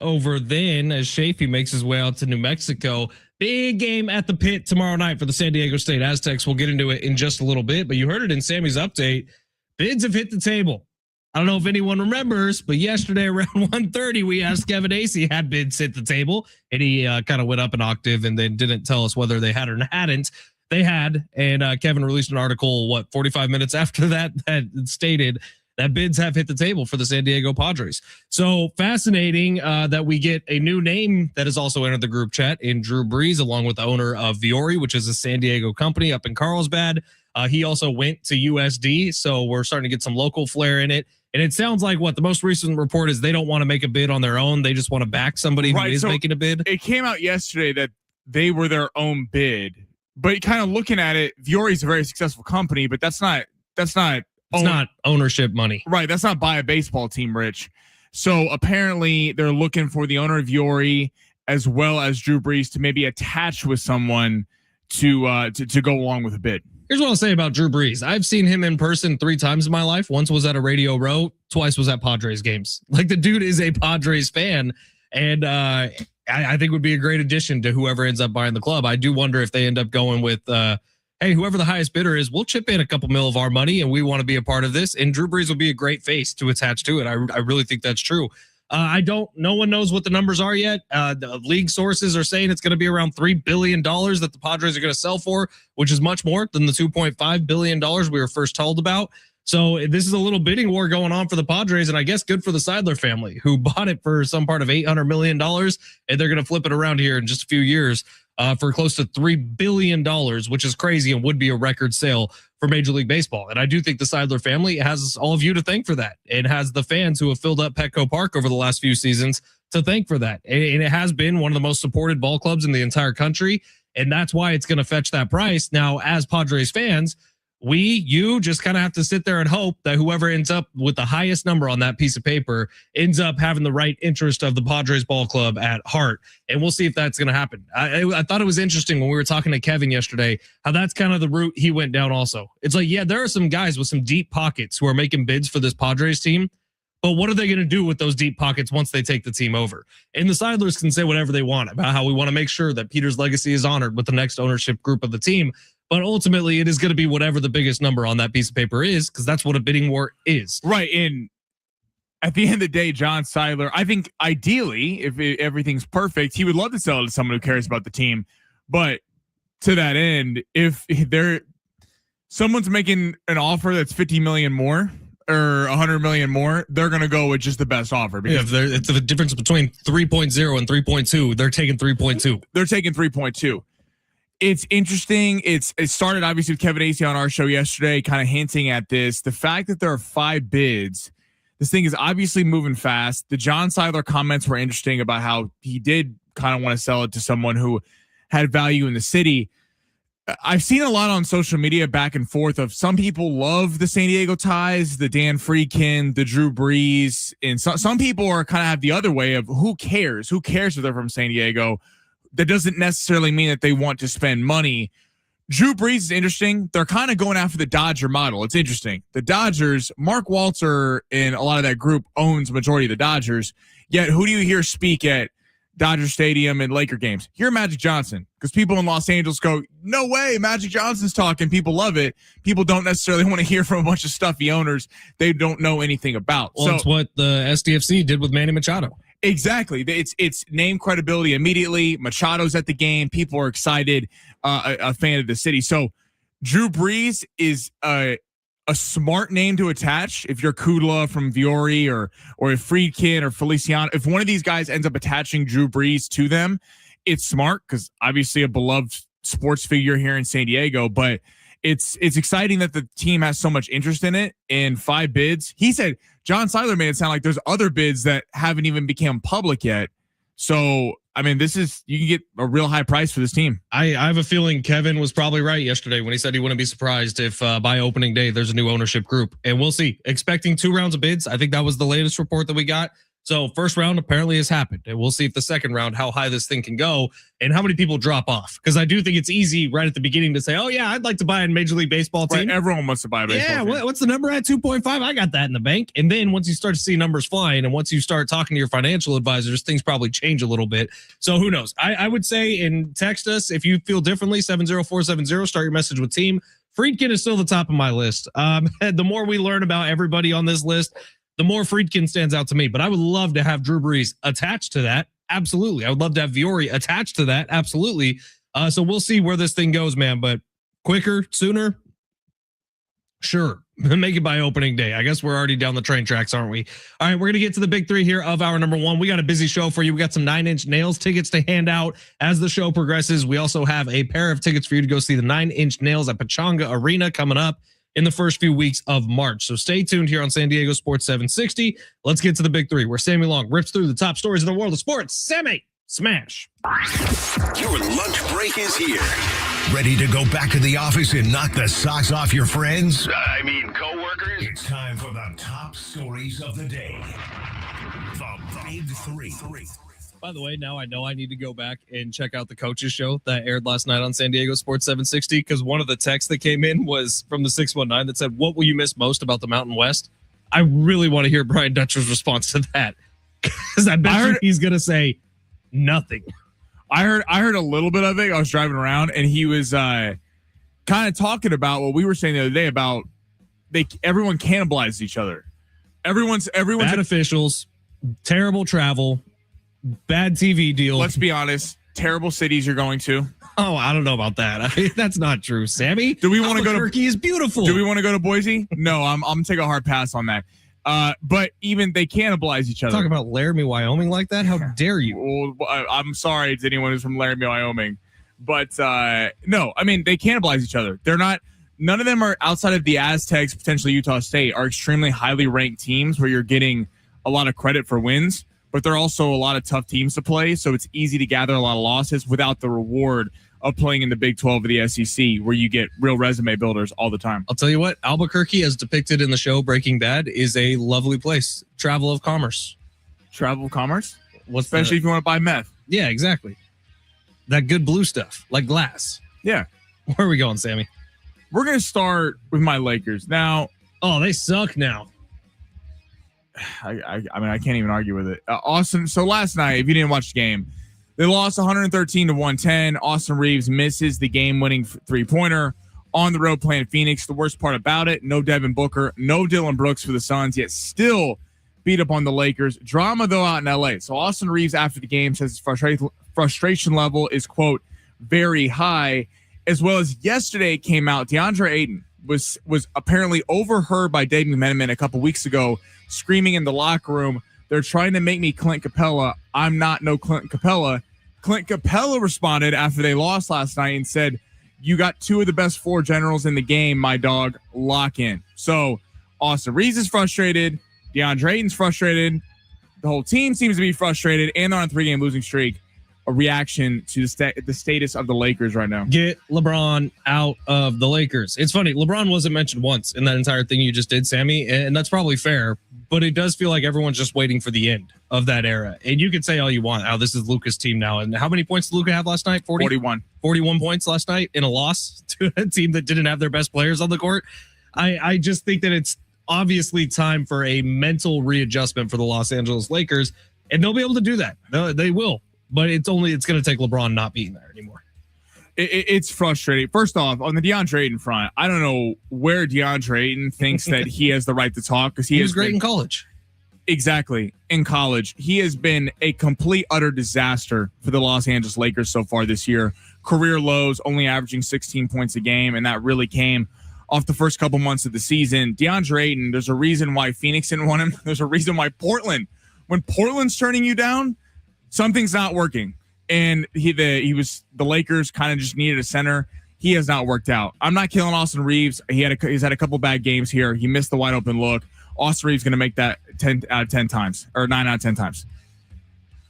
over then as Chafee makes his way out to New Mexico. Big game at the pit tomorrow night for the San Diego State Aztecs. We'll get into it in just a little bit, but you heard it in Sammy's update. Bids have hit the table. I don't know if anyone remembers, but yesterday around 1:30, we asked Kevin Acee had bids hit the table, and he kind of went up an octave and then didn't tell us whether they had or hadn't. They had, and Kevin released an article, 45 minutes after that stated that bids have hit the table for the San Diego Padres. So fascinating that we get a new name that has also entered the group chat in Drew Brees, along with the owner of Viore, which is a San Diego company up in Carlsbad. He also went to USD, so we're starting to get some local flair in it. And it sounds like the most recent report is they don't want to make a bid on their own. They just want to back somebody who is making a bid. It came out yesterday that they were their own bid, but kind of looking at it, Viore is a very successful company, but that's not ownership money. Right. That's not buy a baseball team, Rich. So apparently they're looking for the owner of Viore as well as Drew Brees to maybe attach with someone to go along with a bid. Here's what I'll say about Drew Brees. I've seen him in person 3 times in my life. Once was at a Radio Row, twice was at Padres games. Like, the dude is a Padres fan, and I think would be a great addition to whoever ends up buying the club. I do wonder if they end up going with, hey, whoever the highest bidder is, we'll chip in a couple mil of our money, and we want to be a part of this. And Drew Brees will be a great face to attach to it. I really think that's true. No one knows what the numbers are yet. The league sources are saying it's going to be around $3 billion that the Padres are going to sell for, which is much more than the $2.5 billion we were first told about. So this is a little bidding war going on for the Padres, and I guess good for the Seidler family, who bought it for some part of $800 million, and they're going to flip it around here in just a few years for close to $3 billion, which is crazy and would be a record sale for Major League Baseball. And I do think the Seidler family has all of you to thank for that. It has the fans who have filled up Petco Park over the last few seasons to thank for that. And it has been one of the most supported ball clubs in the entire country. And that's why it's going to fetch that price. Now, as Padres fans, you just kind of have to sit there and hope that whoever ends up with the highest number on that piece of paper ends up having the right interest of the Padres ball club at heart. And we'll see if that's going to happen. I thought it was interesting when we were talking to Kevin yesterday, how that's kind of the route he went down also. It's like, yeah, there are some guys with some deep pockets who are making bids for this Padres team, but what are they going to do with those deep pockets once they take the team over? And the Seidlers can say whatever they want about how we want to make sure that Peter's legacy is honored with the next ownership group of the team. But ultimately, it is going to be whatever the biggest number on that piece of paper is, because that's what a bidding war is. Right. And at the end of the day, John Seidler, I think ideally, if everything's perfect, he would love to sell it to someone who cares about the team. But to that end, if someone's making an offer that's 50 million more or 100 million more, they're going to go with just the best offer. Because it's the difference between 3.0 and 3.2. They're taking 3.2. They're taking 3.2. It's interesting. It started obviously with Kevin Acee on our show yesterday, kind of hinting at this. The fact that there are 5 bids, this thing is obviously moving fast. The John Seidler comments were interesting about how he did kind of want to sell it to someone who had value in the city. I've seen a lot on social media back and forth of some people love the San Diego ties, the Dan Friedkin, the Drew Brees, and some people are kind of have the other way of who cares? Who cares if they're from San Diego? That doesn't necessarily mean that they want to spend money. Drew Brees is interesting. They're kind of going after the Dodger model. It's interesting. The Dodgers, Mark Walter and a lot of that group owns majority of the Dodgers. Yet who do you hear speak at Dodger Stadium and Laker games? Hear Magic Johnson, because people in Los Angeles go, no way, Magic Johnson's talking. People love it. People don't necessarily want to hear from a bunch of stuffy owners they don't know anything about. Well, it's what the SDFC did with Manny Machado. Exactly. It's name credibility immediately. Machado's at the game. People are excited. A fan of the city. So Drew Brees is a smart name to attach. If you're Kudla from Viore or if Friedkin or Feliciano, if one of these guys ends up attaching Drew Brees to them, it's smart because obviously a beloved sports figure here in San Diego. But it's exciting that the team has so much interest in it. In 5 bids, he said John Seidler made it sound like there's other bids that haven't even become public yet. So I mean, you can get a real high price for this team. I have a feeling Kevin was probably right yesterday when he said he wouldn't be surprised if by opening day there's a new ownership group, and we'll see. Expecting 2 rounds of bids. I think that was the latest report that we got. So first round apparently has happened. And we'll see if the second round, how high this thing can go and how many people drop off. Because I do think it's easy right at the beginning to say, oh, yeah, I'd like to buy a Major League Baseball team. Right, everyone wants to buy a baseball team. What's the number at 2.5? I got that in the bank. And then once you start to see numbers flying and once you start talking to your financial advisors, things probably change a little bit. So who knows? I would say, and text us if you feel differently, 70470, start your message with team. Friedkin is still the top of my list. The more we learn about everybody on this list, the more Friedkin stands out to me. But I would love to have Drew Brees attached to that. Absolutely. I would love to have Viore attached to that. Absolutely. So we'll see where this thing goes, man. But quicker, sooner, sure. Make it by opening day. I guess we're already down the train tracks, aren't we? All right, we're going to get to the big three here of our number one. We got a busy show for you. We got some 9 Inch Nails tickets to hand out as the show progresses. We also have a pair of tickets for you to go see the 9 Inch Nails at Pechanga Arena coming up in the first few weeks of March. So stay tuned here on San Diego Sports 760. Let's get to the big three where Sammy Long rips through the top stories in the world of sports. Sammy, smash. Your lunch break is here. Ready to go back to the office and knock the socks off your friends? I mean, coworkers? It's time for the top stories of the day. The Big Three. By the way, now I know I need to go back and check out the coaches show that aired last night on San Diego Sports 760 because one of the texts that came in was from the 619 that said, what will you miss most about the Mountain West? I really want to hear Brian Dutcher's response to that because I bet he's going to say nothing. I heard a little bit of it. I was driving around and he was kind of talking about what we were saying the other day about everyone cannibalizes each other. Everyone's bad officials, terrible travel, bad TV deal. Let's be honest. Terrible cities you're going to. Oh, I don't know about that. That's not true, Sammy. Do we want to go to Albuquerque? Is beautiful. Do we want to go to Boise? No, I'm gonna take a hard pass on that. But even they cannibalize each other. Talk about Laramie, Wyoming like that? How dare you? Well, I'm sorry to anyone who's from Laramie, Wyoming, but no, I mean they cannibalize each other. They're not. None of them are outside of the Aztecs, potentially Utah State, are extremely highly ranked teams where you're getting a lot of credit for wins. But they're also a lot of tough teams to play, so it's easy to gather a lot of losses without the reward of playing in the Big 12 of the SEC, where you get real resume builders all the time. I'll tell you what, Albuquerque, as depicted in the show Breaking Bad, is a lovely place. Travel of commerce. Travel of commerce? Especially if you want to buy meth. Yeah, exactly. That good blue stuff, like glass. Yeah. Where are we going, Sammy? We're going to start with my Lakers. Now, oh, they suck now. I mean, I can't even argue with it. Austin. So last night, if you didn't watch the game, they lost 113-110. Austin Reeves misses the game-winning three-pointer on the road playing Phoenix. The worst part about it, no Devin Booker, no Dylan Brooks for the Suns, yet still beat up on the Lakers. Drama, though, out in L.A. So Austin Reeves, after the game, says his frustration level is, quote, very high, as well as yesterday came out, DeAndre Ayton was apparently overheard by Dave McMenamin a couple weeks ago, screaming in the locker room, they're trying to make me Clint Capella. I'm not no Clint Capella. Clint Capella responded after they lost last night and said, you got two of the best floor generals in the game, my dog. Lock in. So Austin Reeves is frustrated. DeAndre Ayton's frustrated. The whole team seems to be frustrated, and they're on a 3-game losing streak. A reaction to the status of the Lakers right now. Get LeBron out of the Lakers. It's funny. LeBron wasn't mentioned once in that entire thing you just did, Sammy, and that's probably fair, but it does feel like everyone's just waiting for the end of that era. And you can say all you want. Oh, this is Luka's team now. And how many points did Luka have last night? 41 points last night in a loss to a team that didn't have their best players on the court. I just think that it's obviously time for a mental readjustment for the Los Angeles Lakers, and they'll be able to do that. They will. But it's going to take LeBron not being there anymore. It's frustrating. First off, on the DeAndre Ayton front, I don't know where DeAndre Ayton thinks that he has the right to talk because he was great in college. Exactly. In college, he has been a complete, utter disaster for the Los Angeles Lakers so far this year. Career lows, only averaging 16 points a game, and that really came off the first couple months of the season. DeAndre Ayton, there's a reason why Phoenix didn't want him. There's a reason why Portland, when Portland's turning you down, something's not working. And the Lakers kind of just needed a center. He has not worked out. I'm not killing Austin Reeves. He's had a couple bad games here. He missed the wide open look. Austin Reeves going to make that 10 out of 10 times or 9 out of 10 times.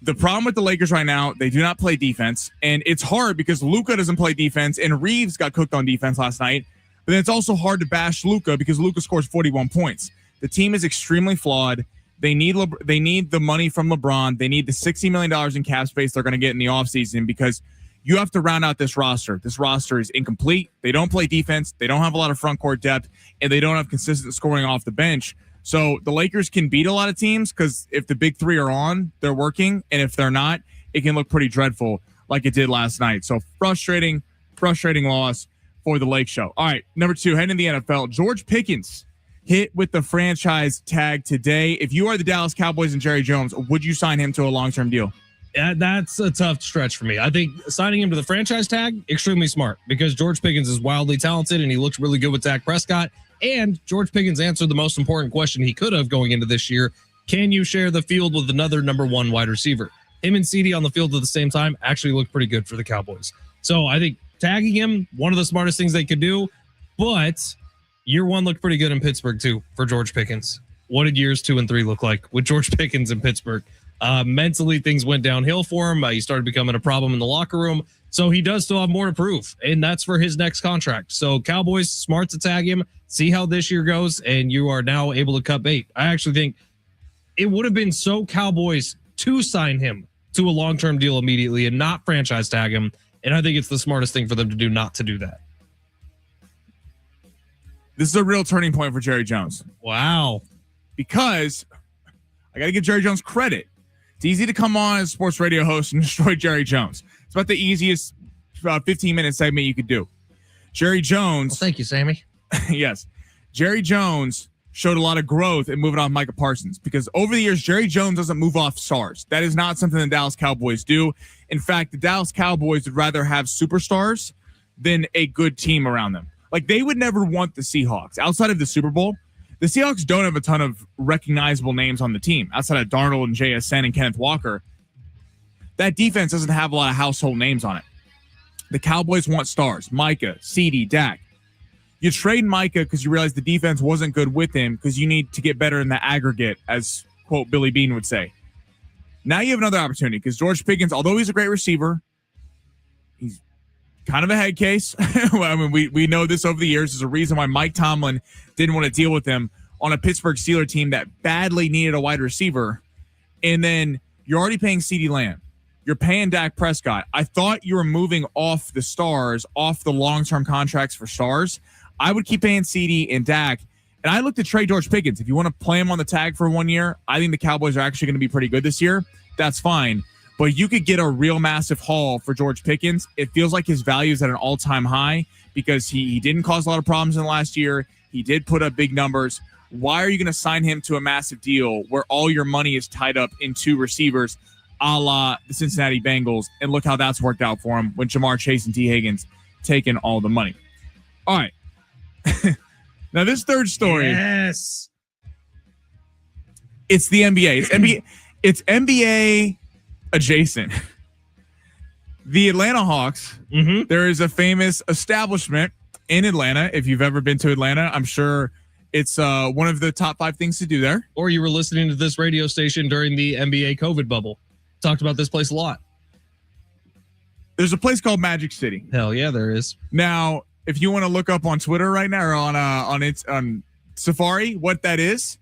The problem with the Lakers right now, they do not play defense. And it's hard because Luka doesn't play defense and Reeves got cooked on defense last night. But then it's also hard to bash Luka because Luka scores 41 points. The team is extremely flawed. They need the money from LeBron. They need the $60 million in cap space they're going to get in the offseason because you have to round out this roster. This roster is incomplete. They don't play defense. They don't have a lot of front court depth, and they don't have consistent scoring off the bench. So the Lakers can beat a lot of teams because if the big three are on, they're working. And if they're not, it can look pretty dreadful like it did last night. So frustrating loss for the Lake Show. All right, number 2, heading to the NFL. George Pickens hit with the franchise tag today. If you are the Dallas Cowboys and Jerry Jones, would you sign him to a long-term deal? Yeah, that's a tough stretch for me. I think signing him to the franchise tag, extremely smart because George Pickens is wildly talented and he looks really good with Dak Prescott. And George Pickens answered the most important question he could have going into this year. Can you share the field with another number 1 wide receiver? Him and CD on the field at the same time actually looked pretty good for the Cowboys. So I think tagging him, one of the smartest things they could do. But year 1 looked pretty good in Pittsburgh too for George Pickens. What did years 2 and 3 look like with George Pickens in Pittsburgh? Mentally, things went downhill for him. He started becoming a problem in the locker room. So he does still have more to prove, and that's for his next contract. So Cowboys, smart to tag him, see how this year goes, and you are now able to cut bait. I actually think it would have been so Cowboys to sign him to a long-term deal immediately and not franchise tag him, and I think it's the smartest thing for them to do not to do that. This is a real turning point for Jerry Jones. Wow. Because I got to give Jerry Jones credit. It's easy to come on as a sports radio host and destroy Jerry Jones. It's about the easiest 15-minute segment you could do. Jerry Jones. Well, thank you, Sammy. Yes. Jerry Jones showed a lot of growth in moving off Micah Parsons because over the years, Jerry Jones doesn't move off stars. That is not something the Dallas Cowboys do. In fact, the Dallas Cowboys would rather have superstars than a good team around them. Like, they would never want the Seahawks. Outside of the Super Bowl, the Seahawks don't have a ton of recognizable names on the team. Outside of Darnold and JSN and Kenneth Walker, that defense doesn't have a lot of household names on it. The Cowboys want stars. Micah, CD, Dak. You trade Micah because you realize the defense wasn't good with him because you need to get better in the aggregate, as, quote, Billy Beane would say. Now you have another opportunity because George Pickens, although he's a great receiver, he's kind of a head case. I mean, we know this over the years. There's a reason why Mike Tomlin didn't want to deal with him on a Pittsburgh Steelers team that badly needed a wide receiver. And then you're already paying CeeDee Lamb. You're paying Dak Prescott. I thought you were moving off the stars, off the long-term contracts for stars. I would keep paying CD and Dak. And I looked at trade George Pickens. If you want to play him on the tag for 1 year, I think the Cowboys are actually going to be pretty good this year. That's fine. But you could get a real massive haul for George Pickens. It feels like his value is at an all-time high because he didn't cause a lot of problems in the last year. He did put up big numbers. Why are you going to sign him to a massive deal where all your money is tied up in 2 receivers, a la the Cincinnati Bengals? And look how that's worked out for him when Jamar Chase and T. Higgins taking all the money. All right. Now this third story. Yes. It's the NBA. It's NBA adjacent. The Atlanta Hawks. Mm-hmm. There is a famous establishment in Atlanta. If you've ever been to Atlanta, I'm sure it's one of the top 5 things to do there. Or you were listening to this radio station during the NBA COVID bubble. Talked about this place a lot. There's a place called Magic City. Hell yeah, there is. Now, if you want to look up on Twitter right now or on Safari, what that is,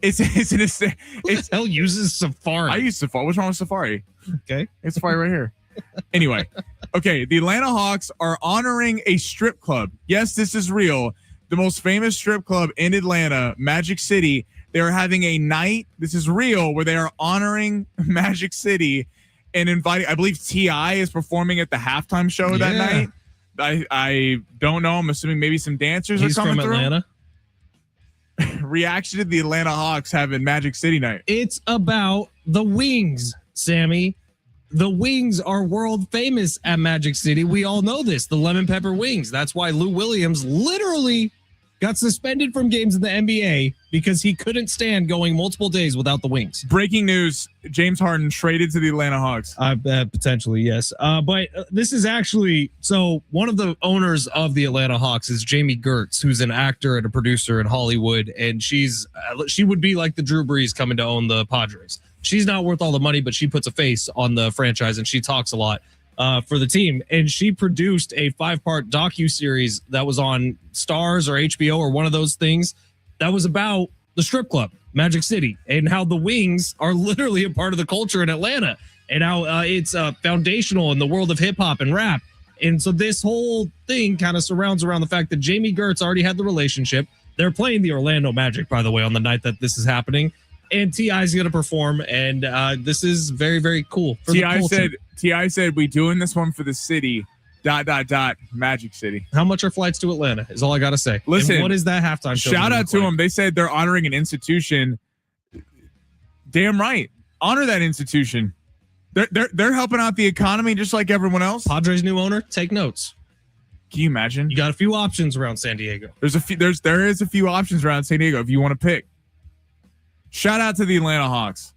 who the hell uses Safari? I use Safari. What's wrong with Safari? Okay, it's Safari right here. Anyway, okay, the Atlanta Hawks are honoring a strip club. Yes, this is real. The most famous strip club in Atlanta, Magic City. They are having a night. This is real, where they are honoring Magic City and inviting. I believe T.I. is performing at the halftime show that night. I don't know. I'm assuming maybe some dancers are coming through. Atlanta. Reaction to the Atlanta Hawks having Magic City night. It's about the wings, Sammy. The wings are world famous at Magic City. We all know this. The lemon pepper wings. That's why Lou Williams literally got suspended from games in the NBA because he couldn't stand going multiple days without the wings. Breaking news, James Harden traded to the Atlanta Hawks. Potentially, yes. But this is actually, so one of the owners of the Atlanta Hawks is Jamie Gertz, who's an actor and a producer in Hollywood. And she would be like the Drew Brees coming to own the Padres. She's not worth all the money, but she puts a face on the franchise and she talks a lot for the team. And she produced a 5-part docuseries that was on Stars or HBO or one of those things that was about the strip club, Magic City, and how the wings are literally a part of the culture in Atlanta, and how it's foundational in the world of hip hop and rap. And so this whole thing kind of surrounds around the fact that Jamie Gertz already had the relationship. They're playing the Orlando Magic, by the way, on the night that this is happening. And T.I. is going to perform, and this is very, very cool. T.I. said, we doing this one for the city, ... Magic City. How much are flights to Atlanta is all I got to say. Listen, and what is that halftime show? Shout out to them. They said they're honoring an institution. Damn right. Honor that institution. They're helping out the economy just like everyone else. Padres' new owner, take notes. Can you imagine? You got a few options around San Diego. There is a few options around San Diego if you want to pick. Shout out to the Atlanta Hawks.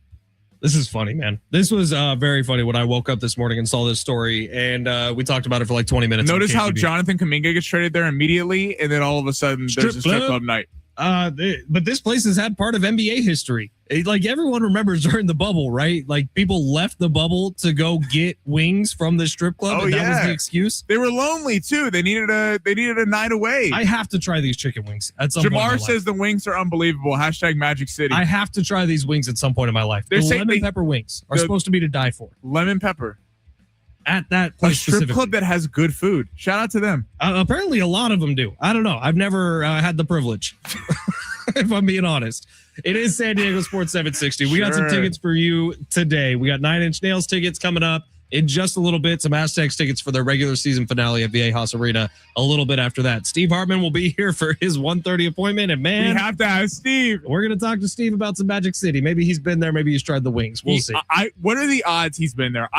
This is funny, man. This was very funny when I woke up this morning and saw this story, and we talked about it for like 20 minutes. Notice how Jonathan Kuminga gets traded there immediately, and then all of a sudden there's a strip club night. But this place has had part of NBA history. Like everyone remembers during the bubble, right? Like people left the bubble to go get wings from the strip club. And that was the excuse. They were lonely too. They needed a night away. I have to try these chicken wings at some point. Jamar says the wings are unbelievable. # Magic City. I have to try these wings at some point in my life. The lemon pepper wings are supposed to be to die for. Lemon pepper. At that place, a strip club that has good food. Shout out to them. Apparently, a lot of them do. I don't know. I've never had the privilege, if I'm being honest. It is San Diego Sports 760. We got some tickets for you today. We got 9 Inch Nails tickets coming up in just a little bit. Some Aztecs tickets for their regular season finale at Viejas Arena a little bit after that. Steve Hartman will be here for his 1:30 appointment. And man, we have to ask Steve. We're going to talk to Steve about some Magic City. Maybe he's been there. Maybe he's tried the wings. We'll see. What are the odds he's been there?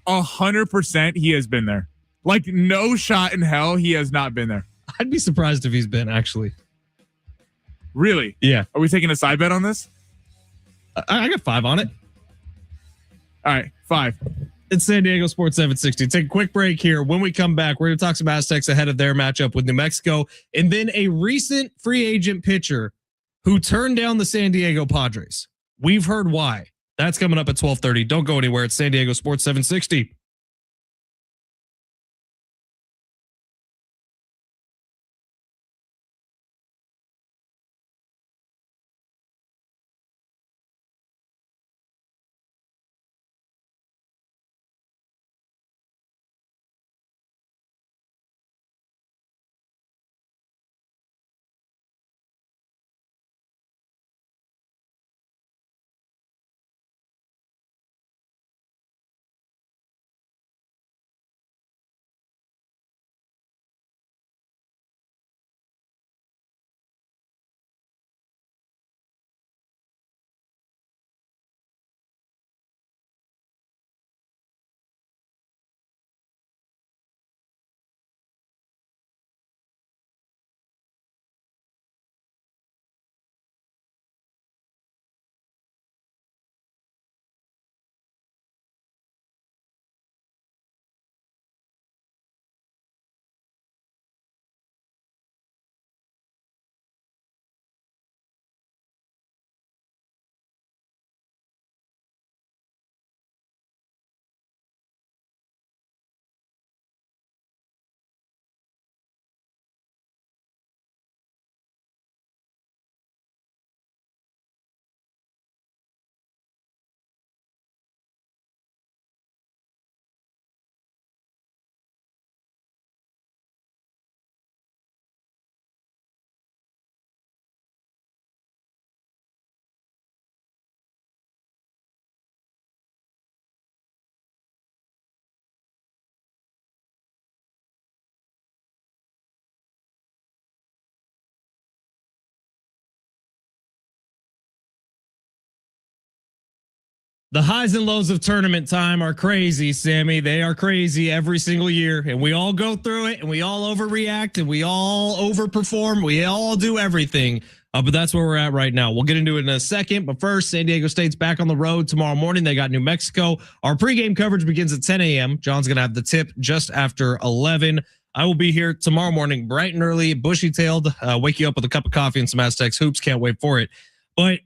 100% he has been there. Like no shot in hell he has not been there. I'd be surprised if he's been, actually. Really? Yeah. Are we taking a side bet on this? I got 5 on it. All right, 5. It's San Diego Sports 760. Take a quick break here. When we come back, we're going to talk some Aztecs ahead of their matchup with New Mexico, and then a recent free agent pitcher who turned down the San Diego Padres. We've heard why. That's coming up at 12:30. Don't go anywhere. It's San Diego Sports 760. The highs and lows of tournament time are crazy, Sammy. They are crazy every single year, and we all go through it, and we all overreact, and we all overperform. We all do everything, but that's where we're at right now. We'll get into it in a second, but first, San Diego State's back on the road tomorrow morning. They got New Mexico. Our pregame coverage begins at 10 a.m. John's going to have the tip just after 11. I will be here tomorrow morning, bright and early, bushy-tailed, wake you up with a cup of coffee and some Aztecs hoops. Can't wait for it. But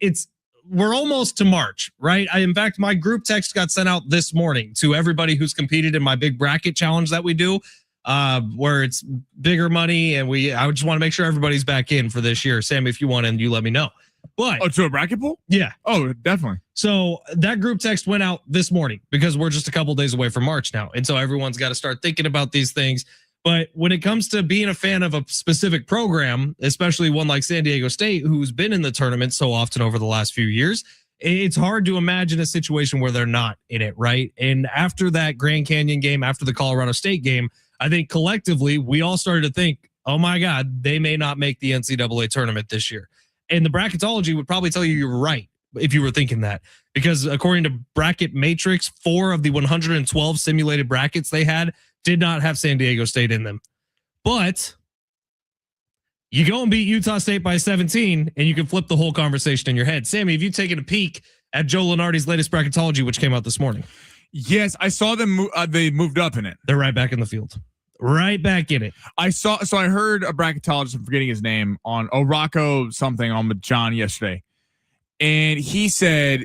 we're almost to March, right? In fact, my group text got sent out this morning to everybody who's competed in my big bracket challenge that we do. where it's bigger money, and I just want to make sure everybody's back in for this year. Sam, if you want in, you let me know. But to a bracket pool? Yeah. Oh, definitely. So that group text went out this morning because we're just a couple days away from March now. And so everyone's got to start thinking about these things. But when it comes to being a fan of a specific program, especially one like San Diego State, who's been in the tournament so often over the last few years, it's hard to imagine a situation where they're not in it, right? And after that Grand Canyon game, after the Colorado State game, I think collectively we all started to think, oh my God, they may not make the NCAA tournament this year. And the bracketology would probably tell you were right if you were thinking that, because according to Bracket Matrix, 4 of the 112 simulated brackets they had did not have San Diego State in them. But you go and beat Utah State by 17, and you can flip the whole conversation in your head. Sammy, have you taken a peek at Joe Lunardi's latest bracketology, which came out this morning? Yes, I saw them. They moved up in it. They're right back in the field. Right back in it. I heard a bracketologist, I'm forgetting his name, on Rocco something on with John yesterday. And he said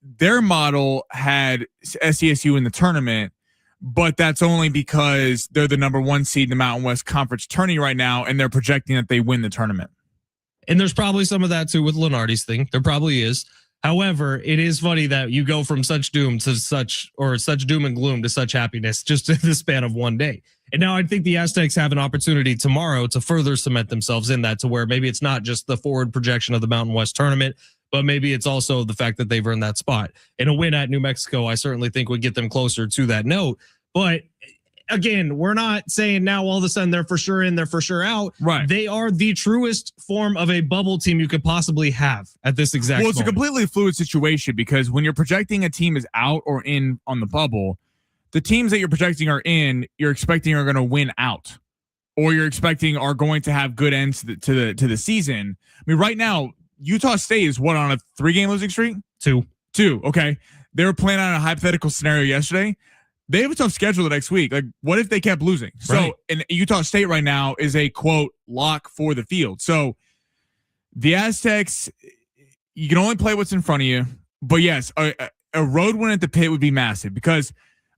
their model had SDSU in the tournament, but that's only because they're the number 1 seed in the Mountain West Conference tourney right now, and they're projecting that they win the tournament. And there's probably some of that too with Lunardi's thing. There probably is. However, it is funny that you go from such doom to such doom and gloom to such happiness just in the span of one day. And now I think the Aztecs have an opportunity tomorrow to further cement themselves in that, to where maybe it's not just the forward projection of the Mountain West tournament, but maybe it's also the fact that they've earned that spot. And a win at New Mexico, I certainly think would get them closer to that note. But again, we're not saying now all of a sudden they're for sure in, they're for sure out. Right. They are the truest form of a bubble team you could possibly have at this exact moment. Well, it's a completely fluid situation, because when you're projecting a team is out or in on the bubble, the teams that you're projecting are in, you're expecting are going to win out, or you're expecting are going to have good ends to the season. I mean, right now, Utah State is on a 3-game losing streak? 2. Okay. They were playing on a hypothetical scenario yesterday. They have a tough schedule the next week. Like, what if they kept losing? So, right. And Utah State right now is a quote lock for the field. So the Aztecs, you can only play what's in front of you. But yes, a road win at the Pit would be massive, because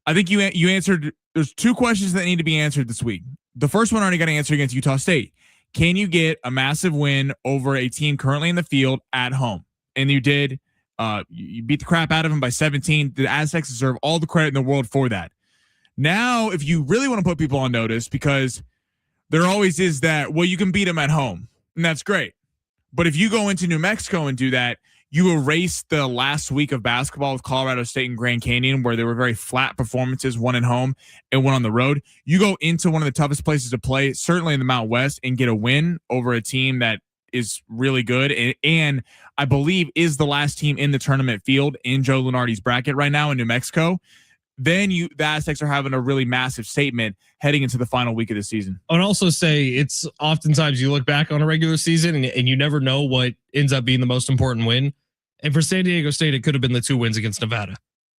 I think you answered. There's 2 questions that need to be answered this week. The first one already got to answer against Utah State. Can you get a massive win over a team currently in the field at home? And you did. You beat the crap out of them by 17. The Aztecs deserve all the credit in the world for that. Now, if you really want to put people on notice, because there always is that, well, you can beat them at home, and that's great. But if you go into New Mexico and do that, you erase the last week of basketball with Colorado State and Grand Canyon, where there were very flat performances, one at home and one on the road. You go into one of the toughest places to play, certainly in the Mountain West, and get a win over a team that is really good, and I believe is the last team in the tournament field in Joe Lunardi's bracket right now in New Mexico. Then the Aztecs are having a really massive statement heading into the final week of the season. I would also say it's oftentimes you look back on a regular season and you never know what ends up being the most important win. And for San Diego State, it could have been the 2 wins against Nevada.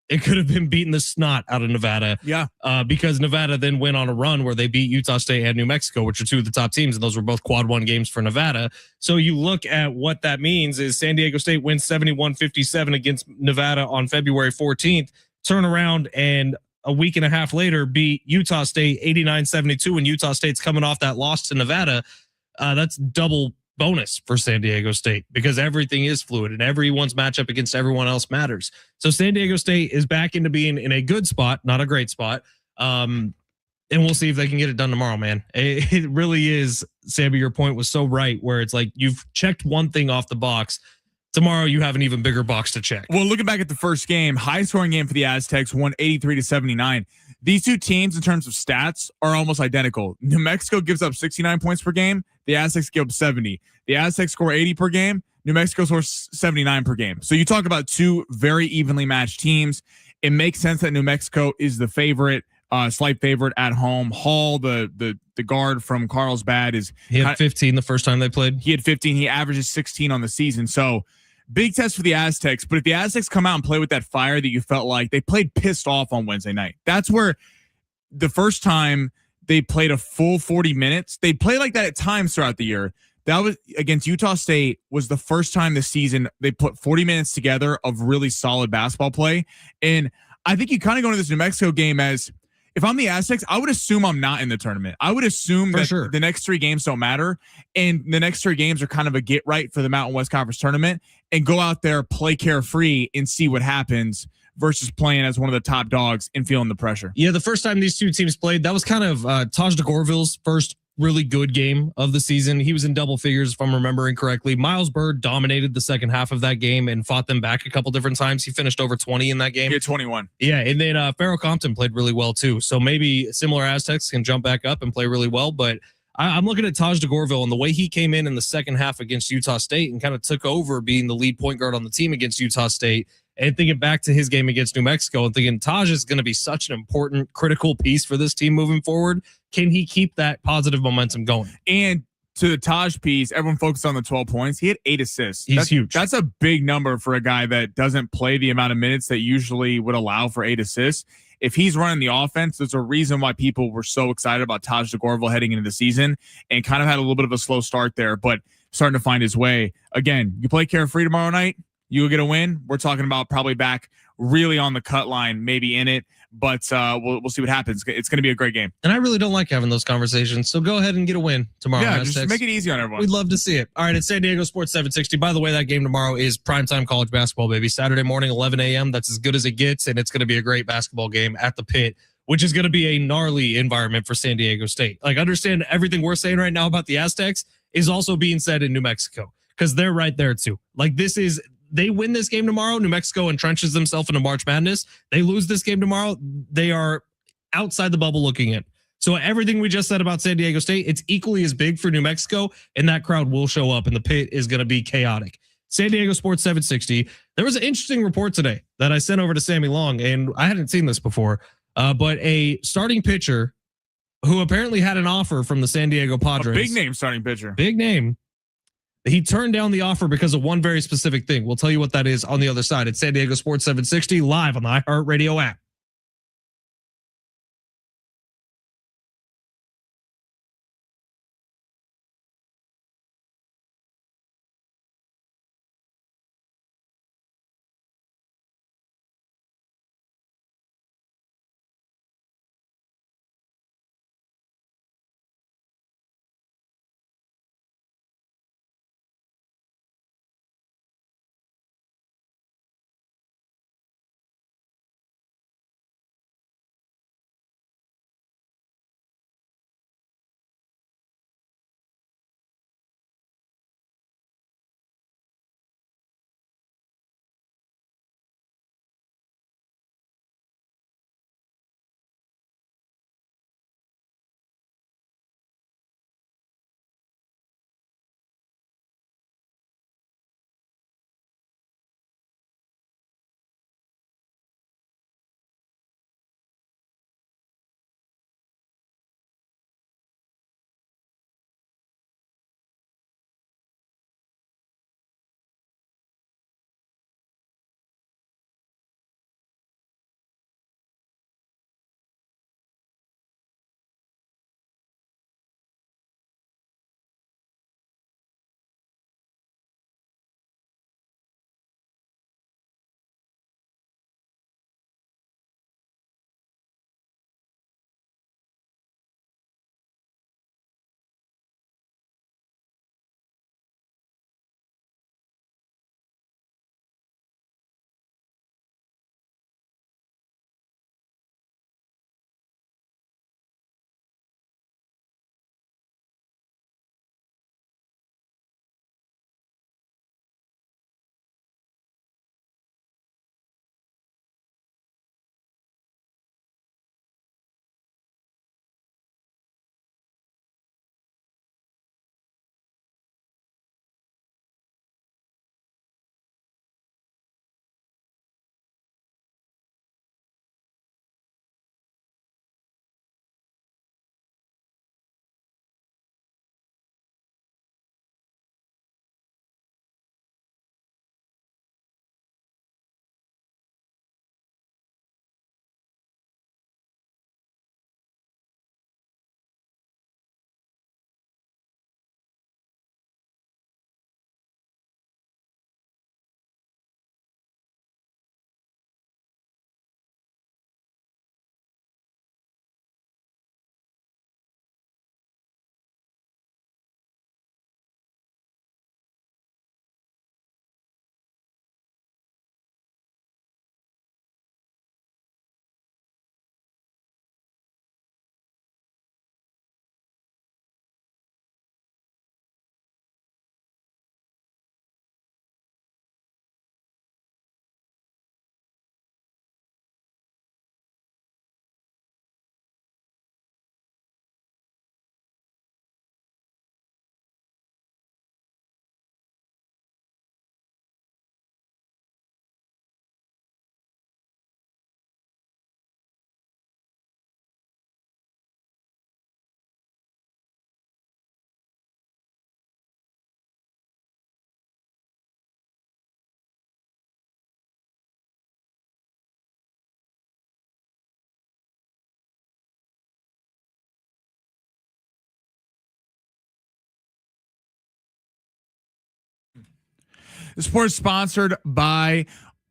It could have been beating the snot out of Nevada. Yeah. Because Nevada then went on a run where they beat Utah State and New Mexico, which are 2 of the top teams. And those were both quad 1 games for Nevada. So you look at what that means is San Diego State wins 71-57 against Nevada on February 14th, turn around and a week and a half later beat Utah State 89-72. And Utah State's coming off that loss to Nevada. That's double bonus for San Diego State, because everything is fluid and everyone's matchup against everyone else matters. So San Diego State is back into being in a good spot, not a great spot. And we'll see if they can get it done tomorrow, man. It really is. Sammy, your point was so right, where it's like you've checked one thing off the box. Tomorrow you have an even bigger box to check. Well, looking back at the first game, high scoring game for the Aztecs, won 83-79. These 2 teams in terms of stats are almost identical. New Mexico gives up 69 points per game. The Aztecs give up 70. The Aztecs score 80 per game. New Mexico scores 79 per game. So you talk about 2 very evenly matched teams. It makes sense that New Mexico is the favorite, slight favorite at home. Hall, the guard from Carlsbad, he had 15 the first time they played. He had 15. He averages 16 on the season. So big test for the Aztecs. But if the Aztecs come out and play with that fire that you felt like they played pissed off on Wednesday night, that's where the first time they played a full 40 minutes, they played like that at times throughout the year. That was against Utah State, was the first time this season they put 40 minutes together of really solid basketball play. And I think you kind of go into this New Mexico game as, if I'm the Aztecs, I would assume I'm not in the tournament. I would assume For that sure. the next 3 games don't matter. And the next 3 games are kind of a get right for the Mountain West Conference tournament, and go out there, play carefree and see what happens versus playing as one of the top dogs and feeling the pressure. Yeah, the first time these two teams played, that was kind of Taj DeGorville's first really good game of the season. He was in double figures, if I'm remembering correctly. Miles Bird dominated the second half of that game and fought them back a couple different times. He finished over 20 in that game. He had 21. Yeah, and then Farrell Compton played really well too. So maybe similar Aztecs can jump back up and play really well. But I'm looking at Taj DeGorville and the way he came in the second half against Utah State and kind of took over being the lead point guard on the team against Utah State. And thinking back to his game against New Mexico and thinking Taj is going to be such an important, critical piece for this team moving forward. Can he keep that positive momentum going? And to the Taj piece, everyone focused on the 12 points. He had 8 assists. That's huge. That's a big number for a guy that doesn't play the amount of minutes that usually would allow for 8 assists. If he's running the offense, there's a reason why people were so excited about Taj DeGorville heading into the season, and kind of had a little bit of a slow start there, but starting to find his way. Again, you play carefree tomorrow night, you'll get a win. We're talking about probably back really on the cut line, maybe in it, but we'll see what happens. It's going to be a great game. And I really don't like having those conversations. So go ahead and get a win tomorrow. Yeah, Aztecs. just make it easy on everyone. We'd love to see it. All right, it's San Diego Sports 760. By the way, that game tomorrow is primetime college basketball, baby. Saturday morning, 11 a.m. That's as good as it gets, and it's going to be a great basketball game at the Pit, which is going to be a gnarly environment for San Diego State. Like, understand everything we're saying right now about the Aztecs is also being said in New Mexico, because they're right there too. Like, they win this game tomorrow, New Mexico entrenches themselves into March Madness. They lose this game tomorrow, they are outside the bubble looking in. So everything we just said about San Diego State, it's equally as big for New Mexico, and that crowd will show up, and the Pit is going to be chaotic. San Diego Sports 760. There was an interesting report today that I sent over to Sammy Long, and I hadn't seen this before, but a starting pitcher who apparently had an offer from the San Diego Padres. A big name starting pitcher. Big name. He turned down the offer because of one very specific thing. We'll tell you what that is on the other side. It's San Diego Sports 760 live on the iHeartRadio app. The sport's sponsored by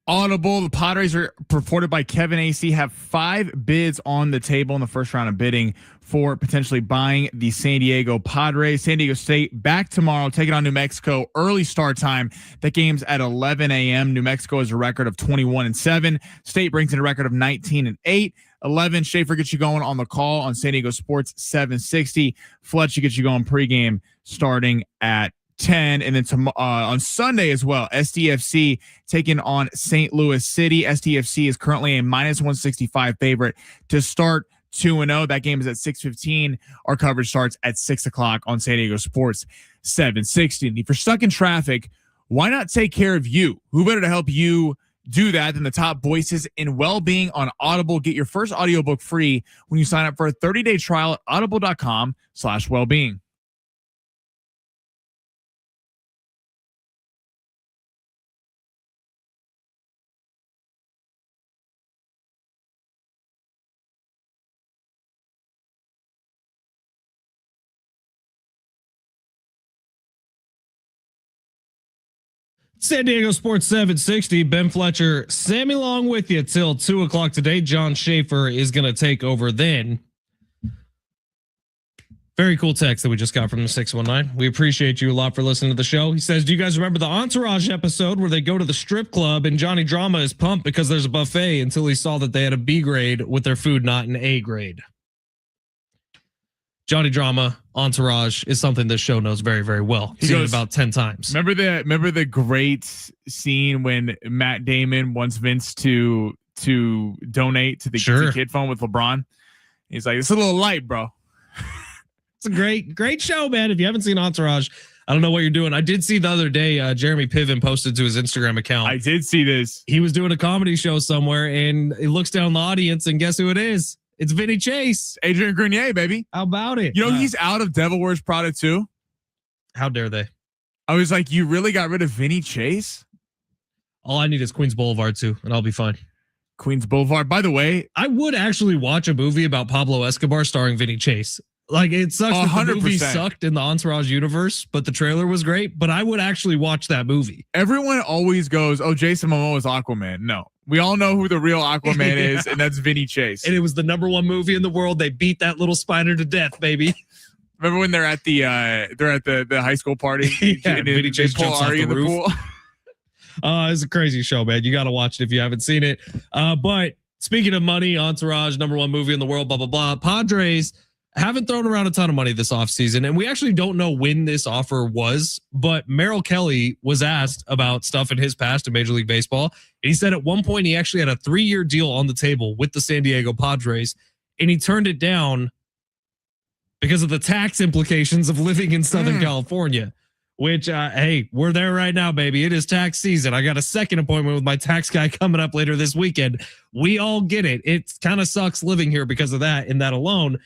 Audible. The Padres are reported by Kevin AC have 5 bids on the table in the first round of bidding for potentially buying the San Diego Padres. San Diego State back tomorrow, taking on New Mexico. Early start time. That game's at 11 a.m. New Mexico has a record of 21-7. State brings in a record of 19-8. 11. Schaefer gets you going on the call on San Diego Sports 760. Fletch gets you going pregame starting at 10. And then on Sunday as well, SDFC taking on St. Louis City. SDFC is currently a -165 favorite to start 2-0. That game is at 6:15. Our coverage starts at 6 o'clock on San Diego Sports 760. And if you're stuck in traffic, why not take care of you? Who better to help you do that than the top voices in well-being on Audible? Get your first audiobook free when you sign up for a 30-day trial at audible.com/wellbeing. San Diego Sports 760, Ben Fletcher, Sammy Long with you till 2 o'clock today. John Schaefer is going to take over then. Very cool text that we just got from the 619. We appreciate you a lot for listening to the show. He says, do you guys remember the Entourage episode where they go to the strip club and Johnny Drama is pumped because there's a buffet until he saw that they had a B grade with their food, not an A grade? Johnny Drama, Entourage is something this show knows very, very well. He's seen it about 10 times. Remember the great scene when Matt Damon wants Vince to donate to the kid phone with LeBron? He's like, it's a little light, bro. It's a great show, man. If you haven't seen Entourage, I don't know what you're doing. I did see the other day, Jeremy Piven posted to his Instagram account. I did see this. He was doing a comedy show somewhere and he looks down the audience and guess who it is? It's Vinny Chase. Adrian Grenier, baby. How about it? You know, he's out of Devil Wears Prada too. How dare they? I was like, you really got rid of Vinny Chase? All I need is Queens Boulevard too, and I'll be fine. Queens Boulevard. By the way, I would actually watch a movie about Pablo Escobar starring Vinny Chase. Like, it sucks that the movie sucked in the Entourage universe, but the trailer was great. But I would actually watch that movie. Everyone always goes, oh, Jason Momoa is Aquaman. No, we all know who the real Aquaman is, and that's Vinny Chase. And it was the #1 movie in the world. They beat that little spider to death, baby. Remember when they're at the high school party? And Vinny Chase jumps off the roof. It's a crazy show, man. You got to watch it if you haven't seen it. But speaking of money, Entourage, #1 movie in the world, blah, blah, blah. Padres haven't thrown around a ton of money this offseason, and we actually don't know when this offer was, but Merrill Kelly was asked about stuff in his past in Major League Baseball, and he said at one point he actually had a 3-year deal on the table with the San Diego Padres, and he turned it down because of the tax implications of living in Southern California, which, hey, we're there right now, baby. It is tax season. I got a second appointment with my tax guy coming up later this weekend. We all get it. It kind of sucks living here because of that and that alone.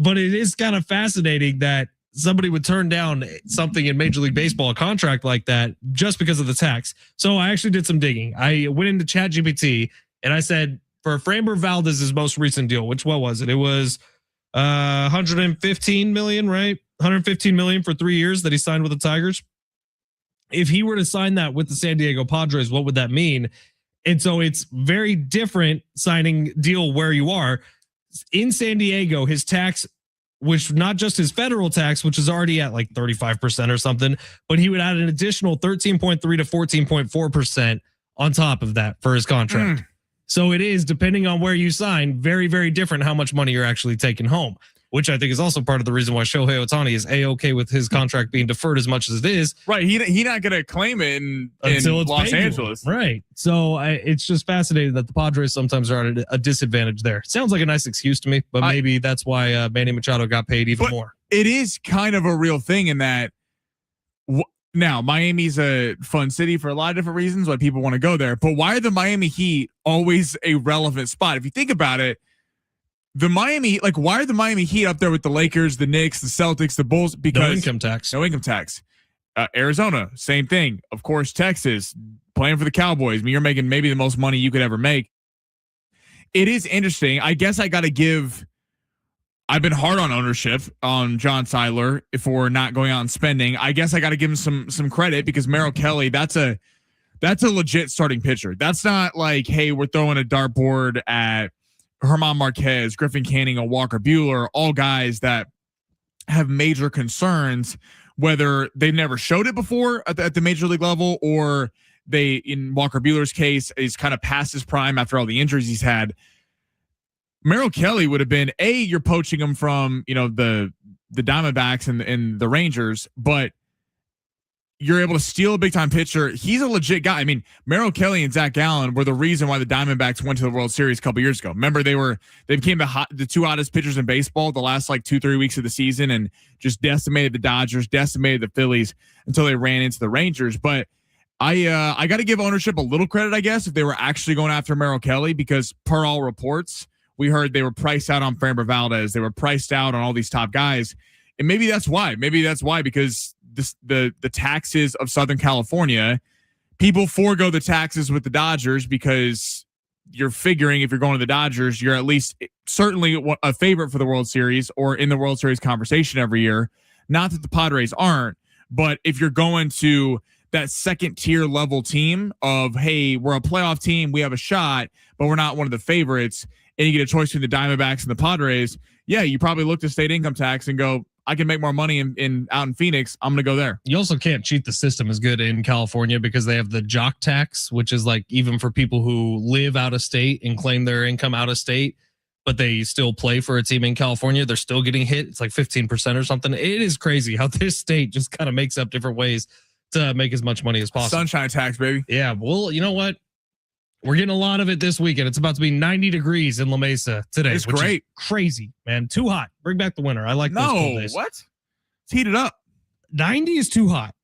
But it is kind of fascinating that somebody would turn down something in Major League Baseball, a contract like that, just because of the tax. So I actually did some digging. I went into ChatGPT and I said, for Framber Valdez's most recent deal, what was it? It was 115 million, right? 115 million for 3 years that he signed with the Tigers. If he were to sign that with the San Diego Padres, what would that mean? And so it's very different signing deal where you are. In San Diego, his tax, which not just his federal tax, which is already at like 35% or something, but he would add an additional 13.3 to 14.4% on top of that for his contract. So it is, depending on where you sign, very, very different how much money you're actually taking home, which I think is also part of the reason why Shohei Ohtani is A-okay with his contract being deferred as much as it is. Right. He not going to claim it until it's Los Angeles. Right. So it's just fascinating that the Padres sometimes are at a disadvantage there. Sounds like a nice excuse to me, but maybe that's why Manny Machado got paid even more. It is kind of a real thing in that now Miami's a fun city for a lot of different reasons why people want to go there. But why are the Miami Heat always a relevant spot? If you think about it, why are the Miami Heat up there with the Lakers, the Knicks, the Celtics, the Bulls? Because no income tax. Arizona, same thing. Of course, Texas, playing for the Cowboys. I mean, you're making maybe the most money you could ever make. It is interesting. I guess I got to give I've been hard on ownership on John Seidler for not going out and spending. I guess I got to give him some credit because Merrill Kelly, that's a legit starting pitcher. That's not like, hey, we're throwing a dartboard at German Marquez, Griffin Canning, or Walker Buehler, all guys that have major concerns, whether they've never showed it before at the major league level, or they, in Walker Buehler's case, is kind of past his prime after all the injuries he's had. Merrill Kelly would have been you're poaching him from, the Diamondbacks and the Rangers, but you're able to steal a big time pitcher. He's a legit guy. I mean, Merrill Kelly and Zach Gallen were the reason why the Diamondbacks went to the World Series a couple years ago. Remember, they became the two hottest pitchers in baseball the last like 2-3 weeks of the season and just decimated the Dodgers, decimated the Phillies until they ran into the Rangers. But I got to give ownership a little credit, I guess, if they were actually going after Merrill Kelly, because per all reports, we heard they were priced out on Framber Valdez. They were priced out on all these top guys. And maybe that's why. Because the taxes of Southern California, people forego the taxes with the Dodgers because you're figuring if you're going to the Dodgers, you're at least certainly a favorite for the World Series or in the World Series conversation every year. Not that the Padres aren't, but if you're going to that second tier level team of, hey, we're a playoff team, we have a shot, but we're not one of the favorites, and you get a choice between the Diamondbacks and the Padres, yeah, you probably look to state income tax and go, I can make more money out in Phoenix. I'm going to go there. You also can't cheat the system as good in California because they have the jock tax, which is like even for people who live out of state and claim their income out of state, but they still play for a team in California, they're still getting hit. It's like 15% or something. It is crazy how this state just kind of makes up different ways to make as much money as possible. Sunshine tax, baby. Yeah. Well, you know what? We're getting a lot of it this weekend. It's about to be 90 degrees in La Mesa today. It's great. Crazy, man. Too hot. Bring back the winter. I like those cold days. What? Let's heat it up. 90 is too hot.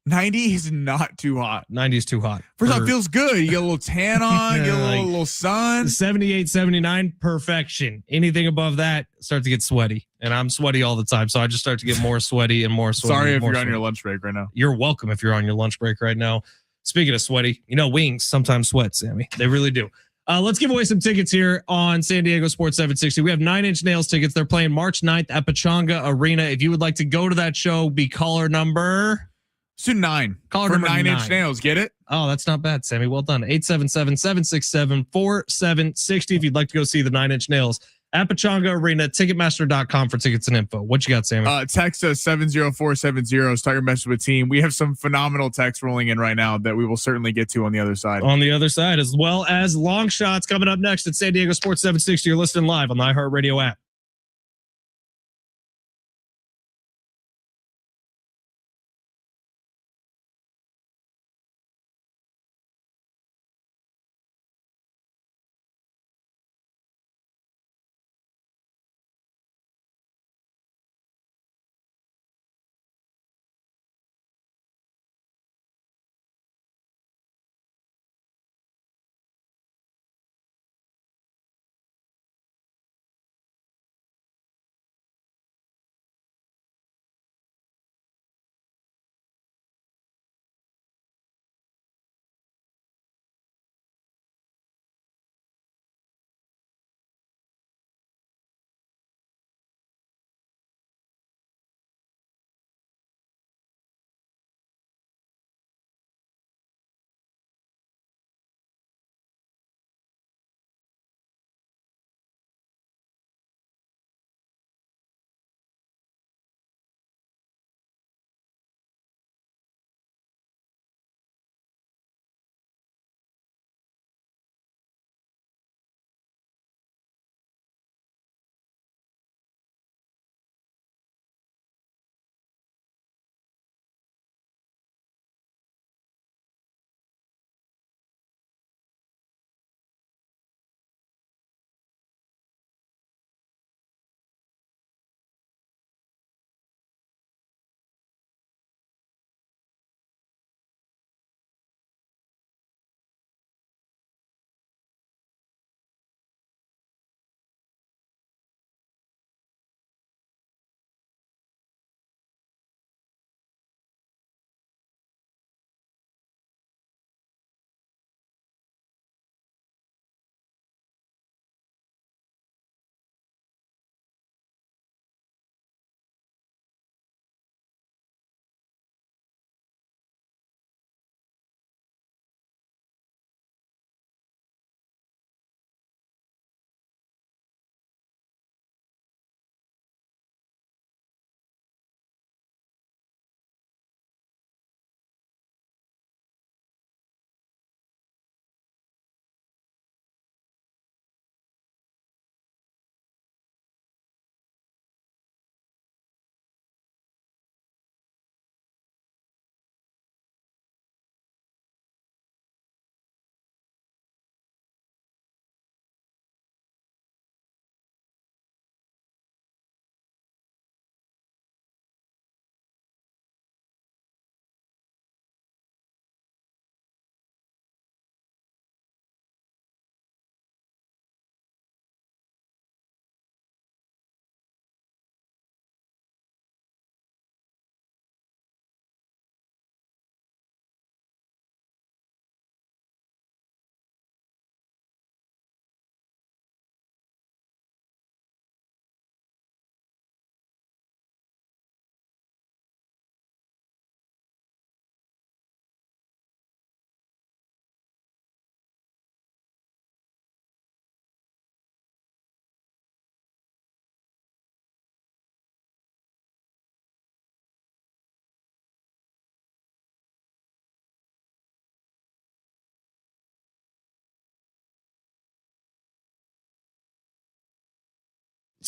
90 is not too hot. 90 is too hot. First off, it feels good. You get a little tan on, get a little sun. 78, 79, perfection. Anything above that, start to get sweaty. And I'm sweaty all the time. So I just start to get more sweaty and more sweaty. Sorry if you're on your lunch break right now. You're welcome if you're on your lunch break right now. Speaking of sweaty, wings sometimes sweat, Sammy. They really do. Let's give away some tickets here on San Diego Sports 760. We have 9 Inch Nails tickets. They're playing March 9th at Pechanga Arena. If you would like to go to that show, be caller number... So 9. Caller for number 9 Inch Nails. Get it? Oh, that's not bad, Sammy. Well done. 877-767-4760 if you'd like to go see the 9 Inch Nails at Pechanga Arena. Ticketmaster.com for tickets and info. What you got, Sammy? Text us 70470. Start your message with team. We have some phenomenal texts rolling in right now that we will certainly get to on the other side. On the other side, as well as long shots coming up next at San Diego Sports 760. You're listening live on the iHeartRadio app.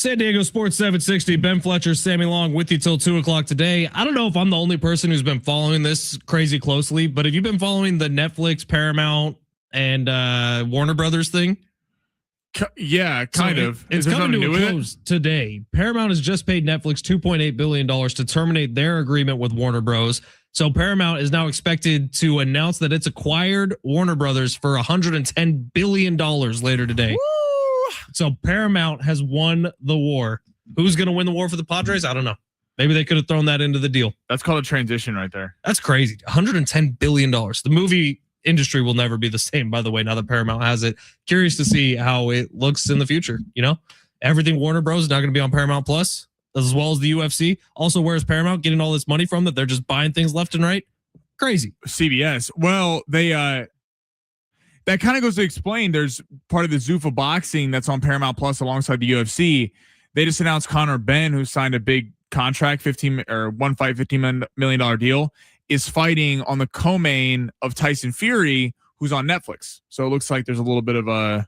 San Diego Sports 760, Ben Fletcher, Sammy Long with you till 2 o'clock today. I don't know if I'm the only person who's been following this crazy closely, but have you been following the Netflix, Paramount, and Warner Brothers thing? Yeah, kind of. It's coming to a close today. Paramount has just paid Netflix $2.8 billion to terminate their agreement with Warner Bros. So Paramount is now expected to announce that it's acquired Warner Brothers for $110 billion later today. Woo! So Paramount has won the war. Who's going to win the war for the Padres? I don't know. Maybe they could have thrown that into the deal. That's called a transition right there. That's crazy. $110 billion. The movie industry will never be the same, by the way, now that Paramount has it. Curious to see how it looks in the future. You know, everything Warner Bros. Is now going to be on Paramount Plus, as well as the UFC. Also, where's Paramount getting all this money from that they're just buying things left and right? Crazy. CBS. Well, they that kind of goes to explain there's part of the Zuffa boxing that's on Paramount Plus alongside the UFC. They just announced Conor Ben, who signed a big contract, $15 million deal, is fighting on the co-main of Tyson Fury, who's on Netflix. So it looks like there's a little bit of a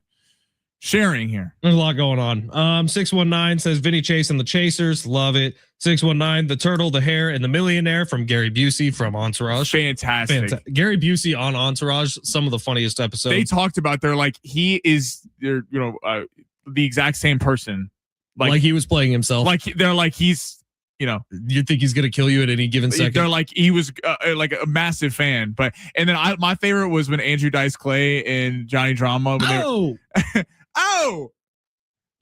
sharing here. There's a lot going on. 619 says Vinny Chase and the Chasers. Love it. 619, the Turtle, the Hare, and the Millionaire from Gary Busey from Entourage. Fantastic. Gary Busey on Entourage, some of the funniest episodes. They talked about they're like the exact same person. Like he was playing himself. Like they're like he's, you think he's going to kill you at any given second. They're like he was like a massive fan. And then my favorite was when Andrew Dice Clay and Johnny Drama.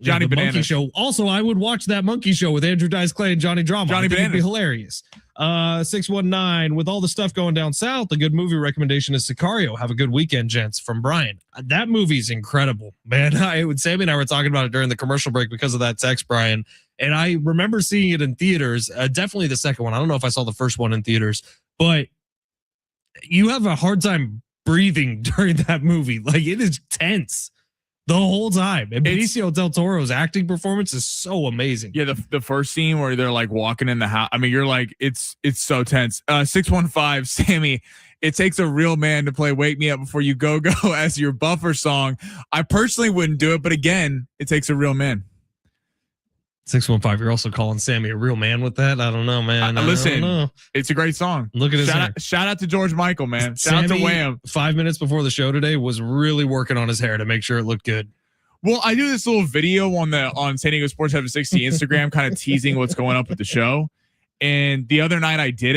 Johnny Bananas. Monkey Show. Also, I would watch that Monkey Show with Andrew Dice Clay and Johnny Drama. Johnny Bananas. It'd be hilarious. 619, with all the stuff going down south, a good movie recommendation is Sicario. Have a good weekend, gents, from Brian. That movie's incredible, man. Sammy and I were talking about it during the commercial break because of that text, Brian. And I remember seeing it in theaters. Definitely the second one. I don't know if I saw the first one in theaters, but you have a hard time breathing during that movie. Like, it is tense the whole time. And Benicio del Toro's acting performance is so amazing. Yeah, the first scene where they're like walking in the house. I mean, you're like, it's so tense. 615, Sammy, it takes a real man to play Wake Me Up Before You Go Go as your buffer song. I personally wouldn't do it, but again, it takes a real man. 615, you're also calling Sammy a real man with that? I don't know, man. Listen, it's a great song. Look at his shout out to George Michael, man. Shout Sammy, out to Wham. 5 minutes before the show today was really working on his hair to make sure it looked good. Well, I do this little video on San Diego Sports 760 Instagram, kind of teasing what's going up with the show. And the other day I did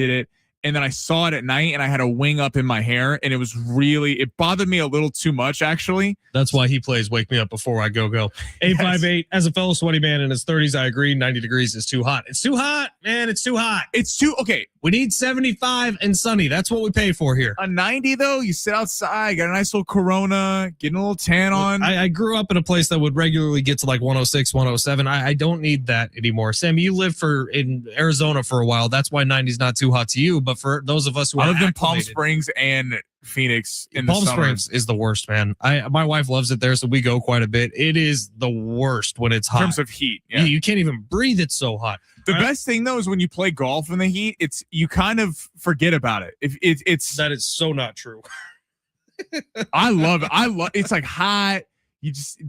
it. And then I saw it at night and I had a wing up in my hair and it bothered me a little too much, actually. That's why he plays Wake Me Up Before I Go Go. 858, as a fellow sweaty man in his 30s, I agree. 90 degrees is too hot. It's too hot, man. It's too hot. Okay. We need 75 and sunny. That's what we pay for here. A 90 though, you sit outside, got a nice little Corona, getting a little tan on. I grew up in a place that would regularly get to like 106, 107. I don't need that anymore. Sam, you lived in Arizona for a while. That's why 90 is not too hot to you. But for those of us who I lived in Palm Springs and Phoenix in Palm the summer. Springs is the worst, man. My wife loves it there, so we go quite a bit. It is the worst when it's hot. In terms of heat. Yeah. You can't even breathe. It's so hot. The best thing though is when you play golf in the heat, you kind of forget about it. That is so not true. I love it. It's like hot. You just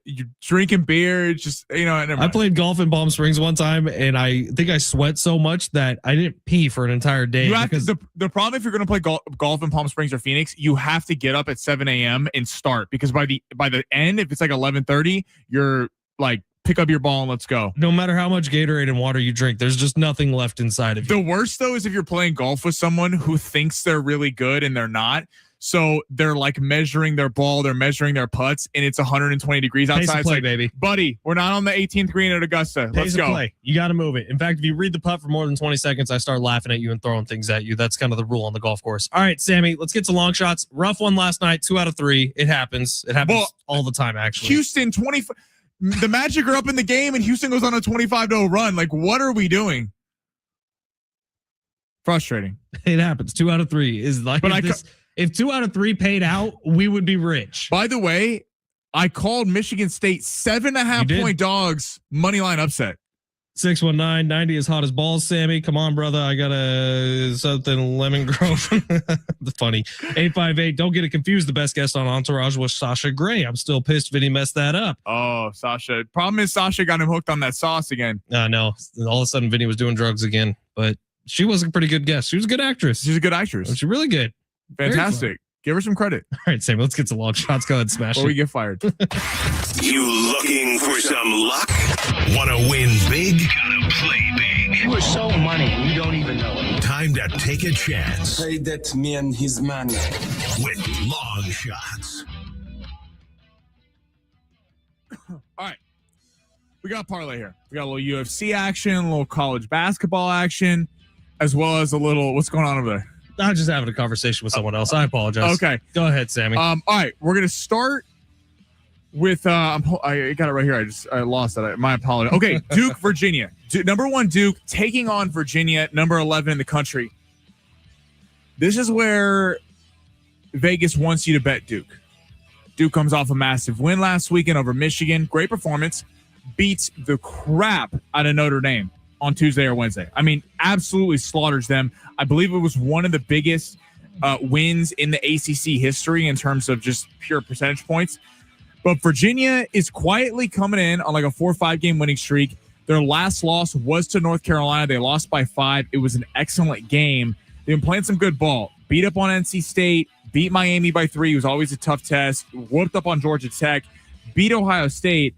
you're drinking beer. It's just I played golf in Palm Springs one time, and I think I sweat so much that I didn't pee for an entire day. The problem if you're going to play golf in Palm Springs or Phoenix, you have to get up at 7 a.m. and start because by the end, if it's like 11:30, you're like, pick up your ball and let's go. No matter how much Gatorade and water you drink, there's just nothing left inside of you. The worst though is if you're playing golf with someone who thinks they're really good and they're not. So they're like measuring their ball, they're measuring their putts, and it's 120 degrees outside. Pace of play, baby. Buddy, we're not on the 18th green at Augusta. Let's go. Play. You got to move it. In fact, if you read the putt for more than 20 seconds, I start laughing at you and throwing things at you. That's kind of the rule on the golf course. All right, Sammy, let's get to long shots. Rough one last night, 2 out of 3. It happens. It happens all the time, actually. Houston, the Magic are up in the game, and Houston goes on a 25-0 run. Like, what are we doing? Frustrating. It happens. 2 out of 3 is like, if 2 out of 3 paid out, we would be rich. By the way, I called Michigan State 7.5 point dogs money line upset. 619 90 is hot as balls, Sammy. Come on, brother. I got a something Lemon Grove. Funny. 858. Don't get it confused. The best guest on Entourage was Sasha Grey. I'm still pissed Vinny messed that up. Oh, Sasha. Problem is Sasha got him hooked on that sauce again. No. All of a sudden Vinny was doing drugs again, but she was a pretty good guest. She was a good actress. She's a good actress. She's really good. Fantastic. Give her some credit. All right, Sammy, let's get to long shots. Go ahead, smash Before it. we get fired. You looking for some luck? Want to win big? Gotta play big. You are so money and you don't even know it. Time to take a chance Say that to me and his man. with long shots. All right. We got a parlay here. We got a little UFC action, a little college basketball action, as well as a little, what's going on over there? I'm just having a conversation with someone else. I apologize. Okay. Go ahead, Sammy. All right. We're going to start with, I got it right here. I lost it. My apologies. Okay. Duke, Virginia. Number 1, Duke taking on Virginia, number 11 in the country. This is where Vegas wants you to bet Duke. Duke comes off a massive win last weekend over Michigan. Great performance. Beats the crap out of Notre Dame on Tuesday or Wednesday. I mean, absolutely slaughters them. I believe it was one of the biggest wins in the ACC history in terms of just pure percentage points. But Virginia is quietly coming in on like a 4 or 5 game winning streak. Their last loss was to North Carolina. They lost by 5. It was an excellent game. They've been playing some good ball. Beat up on NC State. Beat Miami by 3. It was always a tough test. Whooped up on Georgia Tech. Beat Ohio State.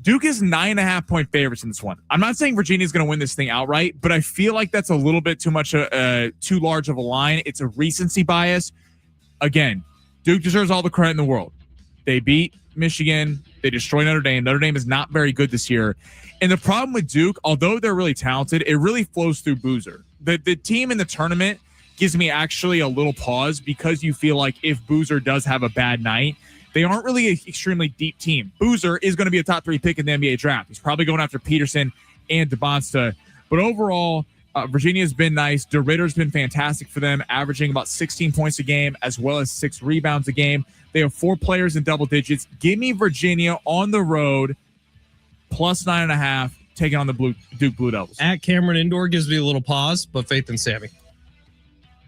Duke is 9.5-point favorites in this one. I'm not saying Virginia's going to win this thing outright, but I feel like that's a little bit too much, too large of a line. It's a recency bias. Again, Duke deserves all the credit in the world. They beat Michigan. They destroyed Notre Dame. Notre Dame is not very good this year. And the problem with Duke, although they're really talented, it really flows through Boozer. The team in the tournament gives me actually a little pause because you feel like if Boozer does have a bad night, they aren't really an extremely deep team. Boozer is going to be a top 3 pick in the NBA draft. He's probably going after Peterson and DeBonsta. But overall, Virginia's been nice. DeRitter's been fantastic for them, averaging about 16 points a game as well as 6 rebounds a game. They have 4 players in double digits. Give me Virginia on the road, plus 9.5, taking on the Duke Blue Devils. At Cameron Indoor gives me a little pause, but faith in Sammy.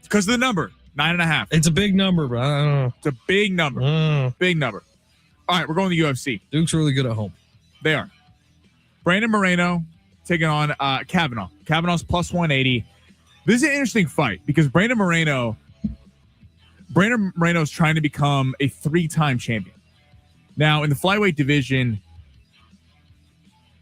Because of the number. 9.5. It's a big number, bro. I don't know. It's a big number. Big number. All right, we're going to the UFC. Duke's really good at home. They are. Brandon Moreno taking on Kavanaugh. Kavanaugh's plus 180. This is an interesting fight because Brandon Moreno is trying to become a 3-time champion. Now, in the flyweight division,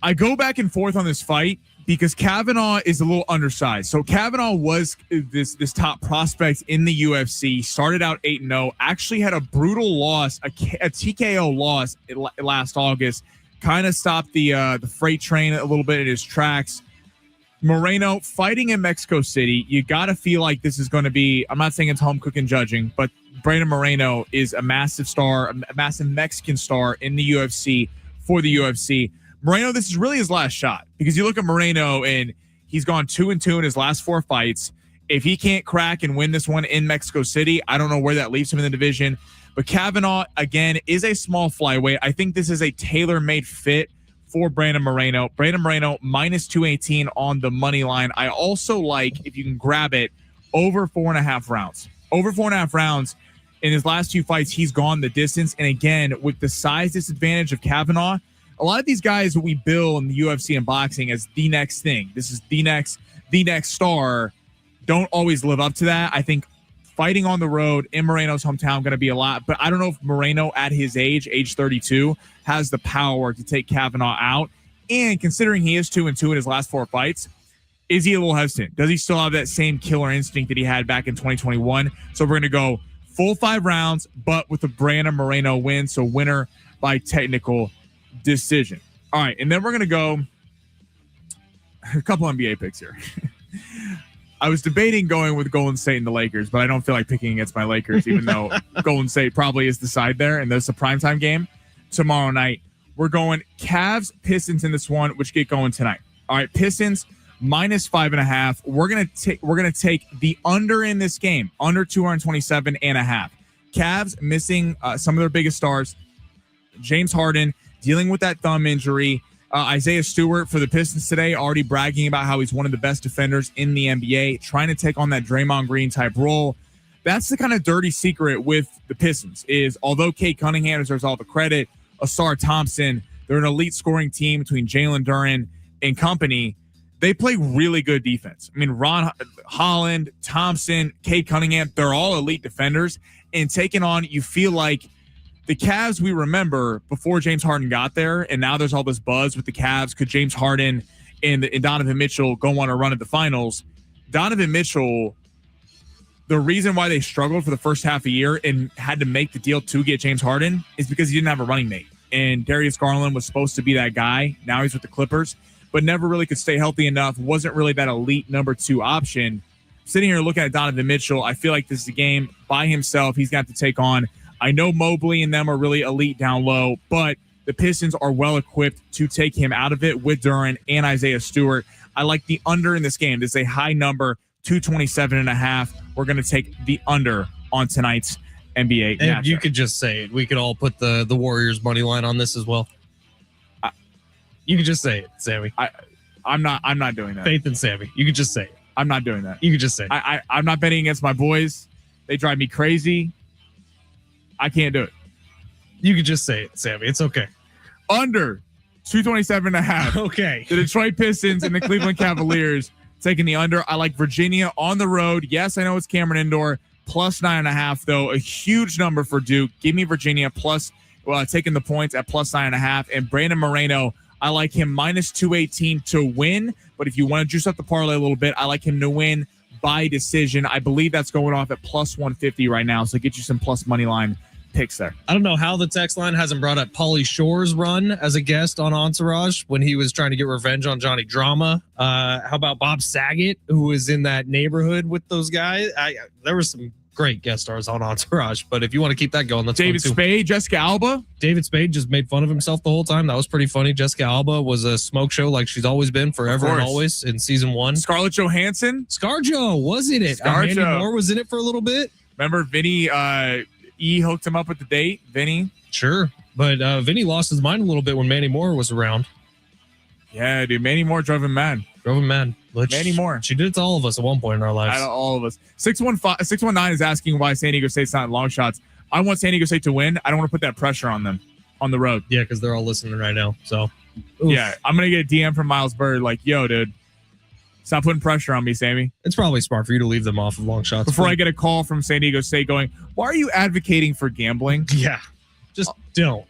I go back and forth on this fight because Kavanaugh is a little undersized. So Kavanaugh was this top prospect in the UFC, started out 8-0, actually had a brutal loss, a TKO loss last August, kind of stopped the freight train a little bit in his tracks. Moreno fighting in Mexico City, you got to feel like this is going to be, I'm not saying it's home cooking judging, but Brandon Moreno is a massive star, a massive Mexican star in the UFC for the UFC. Moreno, this is really his last shot because you look at Moreno and he's gone 2-2 in his last 4 fights. If he can't crack and win this one in Mexico City, I don't know where that leaves him in the division. But Kavanaugh, again, is a small flyweight. I think this is a tailor-made fit for Brandon Moreno. Brandon Moreno, minus 218 on the money line. I also like, if you can grab it, over 4.5 rounds. Over 4.5 rounds. In his last 2 fights, he's gone the distance. And again, with the size disadvantage of Kavanaugh, a lot of these guys that we bill in the UFC and boxing as the next thing, this is the next star, don't always live up to that. I think fighting on the road in Moreno's hometown going to be a lot, but I don't know if Moreno at his age 32, has the power to take Kavanaugh out. And considering he is 2-2 in his last 4 fights, is he a little hesitant? Does he still have that same killer instinct that he had back in 2021? So we're going to go full 5 rounds, but with the Brandon Moreno win. So winner by technical decision. All right, and then we're going to go a couple NBA picks here. I was debating going with Golden State and the Lakers, but I don't feel like picking against my Lakers, even though Golden State probably is the side there, and there's a primetime game tomorrow night. We're going Cavs, Pistons in this one, which get going tonight. All right, Pistons minus 5.5. We're gonna take the under in this game, under 227.5. Cavs missing some of their biggest stars. James Harden dealing with that thumb injury. Isaiah Stewart for the Pistons today, already bragging about how he's one of the best defenders in the NBA, trying to take on that Draymond Green type role. That's the kind of dirty secret with the Pistons is although Kate Cunningham deserves all the credit, Asar Thompson, they're an elite scoring team between Jalen Duren and company. They play really good defense. I mean, Ron Holland, Thompson, Kate Cunningham, they're all elite defenders. And taking on, you feel like the Cavs we remember before James Harden got there, and now there's all this buzz with the Cavs. Could James Harden and Donovan Mitchell go on a run at the finals? Donovan Mitchell, the reason why they struggled for the first half of the year and had to make the deal to get James Harden is because he didn't have a running mate. And Darius Garland was supposed to be that guy. Now he's with the Clippers, but never really could stay healthy enough. Wasn't really that elite number 2 option. Sitting here looking at Donovan Mitchell, I feel like this is a game by himself. He's got to take on. I know Mobley and them are really elite down low, but the Pistons are well equipped to take him out of it with Duren and Isaiah Stewart. I like the under in this game. This is a high number, 227.5. We're going to take the under on tonight's NBA matchup. You could just say it. We could all put the Warriors money line on this as well. You could just say it, Sammy. I'm not doing that. Faith in Sammy. You could just say it. I'm not doing that. You could just say it. I'm not betting against my boys. They drive me crazy. I can't do it. You could just say it, Sammy. It's okay. Under 227.5. Okay. The Detroit Pistons and the Cleveland Cavaliers taking the under. I like Virginia on the road. Yes, I know it's Cameron Indoor. Plus 9.5, though. A huge number for Duke. Give me Virginia plus, taking the points at plus 9.5. And Brandon Moreno, I like him minus 218 to win. But if you want to juice up the parlay a little bit, I like him to win by decision. I believe that's going off at plus 150 right now. So get you some plus money line picks there. I don't know how the text line hasn't brought up Pauly Shore's run as a guest on Entourage when he was trying to get revenge on Johnny Drama. How about Bob Saget, who was in that neighborhood with those guys? There were some great guest stars on Entourage, but if you want to keep that going, let's David Spade, Jessica Alba. David Spade just made fun of himself the whole time. That was pretty funny. Jessica Alba was a smoke show like she's always been forever and always in season 1. Scarlett Johansson. ScarJo was in it. Mandy Moore was in it for a little bit. Remember Vinny E hooked him up with the date. Vinny. Sure. But Vinny lost his mind a little bit when Mandy Moore was around. Yeah, dude. Mandy Moore drove him mad. Mandy Moore. She did it to all of us at one point in our lives. All of us. 619 is asking why San Diego State's not in long shots. I want San Diego State to win. I don't want to put that pressure on them on the road. Yeah, because they're all listening right now. So, oof. Yeah, I'm going to get a DM from Miles Bird like, yo, dude, stop putting pressure on me, Sammy. It's probably smart for you to leave them off of long shots. Before I get a call from San Diego State going, why are you advocating for gambling? Yeah, just don't.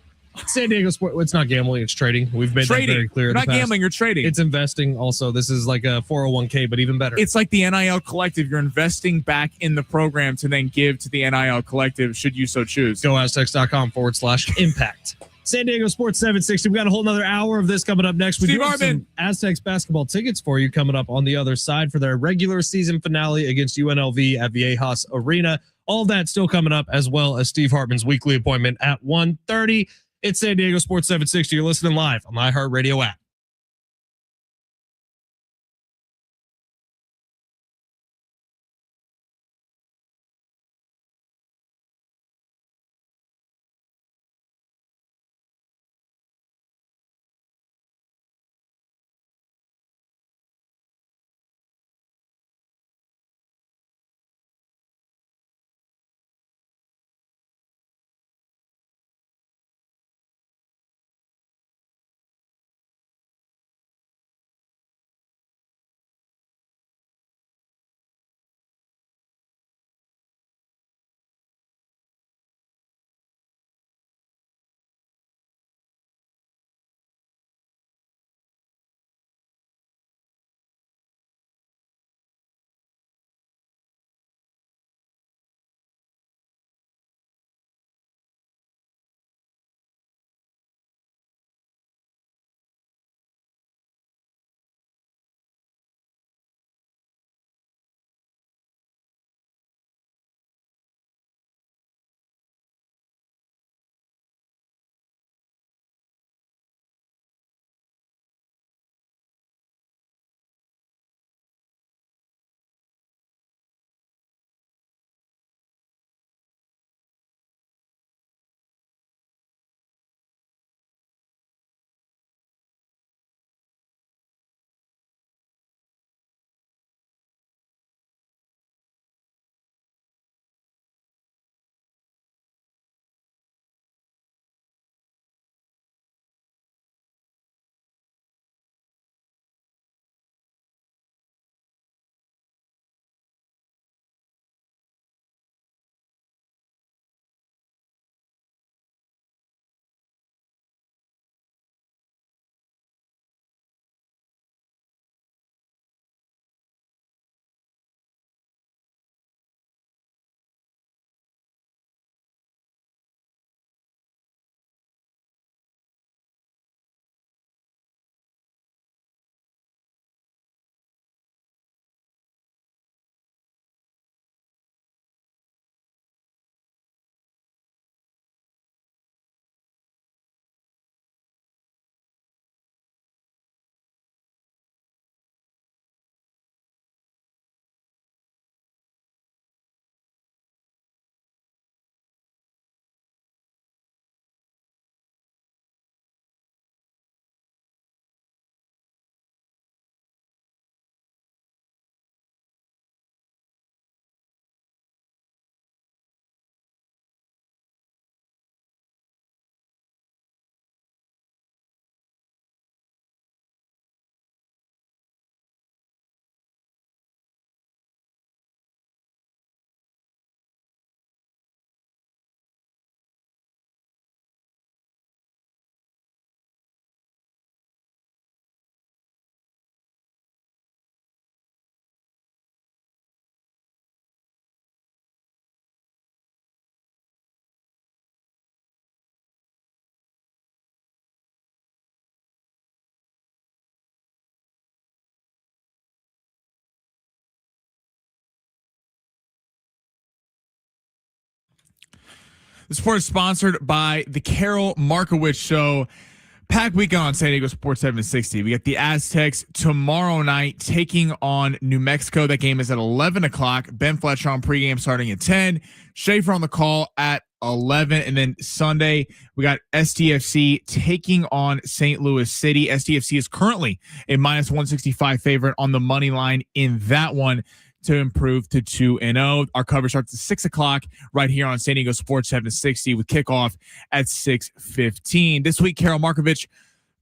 San Diego Sport. It's not gambling. It's trading. We've made that very clear. You're not gambling. You're trading. It's investing. Also, this is like a 401k, but even better. It's like the NIL Collective. You're investing back in the program to then give to the NIL Collective, should you so choose. Go Aztecs.com/impact. San Diego Sports 760. We got a whole another hour of this coming up next. We do have some Aztecs basketball tickets for you coming up on the other side for their regular season finale against UNLV at Viejas Arena. All that still coming up, as well as Steve Hartman's weekly appointment at 1:30. It's San Diego Sports 760. You're listening live on the iHeartRadio app. The sport is sponsored by the Carol Markowitz Show. Pack weekend on San Diego Sports 760. We got the Aztecs tomorrow night taking on New Mexico. That game is at 11 o'clock. Ben Fletch on pregame starting at 10. Schaefer on the call at 11. And then Sunday, we got SDFC taking on St. Louis City. SDFC is currently a minus 165 favorite on the money line in that one to improve to 2-0. Our coverage starts at 6 o'clock right here on San Diego Sports 760 with kickoff at 6:15. This week, Carol Markovich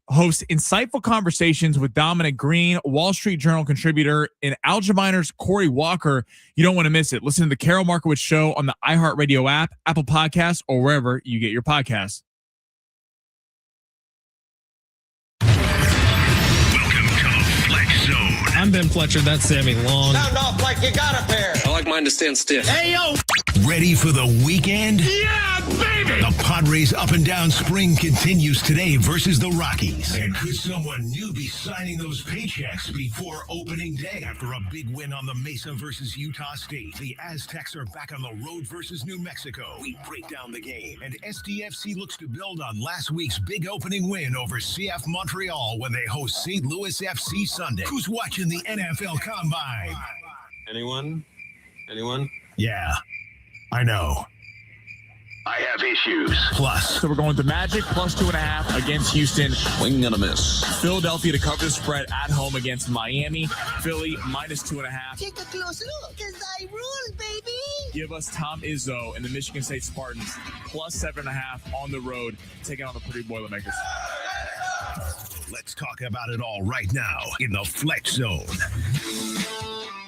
hosts insightful conversations with Dominic Green, Wall Street Journal contributor, and Algeminer's Corey Walker. You don't want to miss it. Listen to the Carol Markowitz Show on the iHeartRadio app, Apple Podcasts, or wherever you get your podcasts. Welcome to the Fletch Zone. I'm Ben Fletcher. That's Sammy Long. Sound off like you got a pair. I like mine to stand stiff. Hey, yo. Ready for the weekend? Yeah, baby. The Padres up and down spring continues today versus the Rockies. And could someone new be signing those paychecks before opening day? After a big win on the Mesa versus Utah State, the Aztecs are back on the road versus New Mexico. We break down the game, and SDFC looks to build on last week's big opening win over CF Montreal when they host St. Louis FC Sunday. Who's watching the NFL Combine? Anyone? Yeah, I know. I have issues. Plus, So we're going to Magic plus 2.5 against Houston. Swing and a miss. Philadelphia to cover the spread at home against Miami. Philly minus 2.5. Take a close look, cause I rule, baby. Give us Tom Izzo and the Michigan State Spartans plus 7.5 on the road, taking on the Purdue Boilermakers. let's talk about it all right now in the Fletch Zone.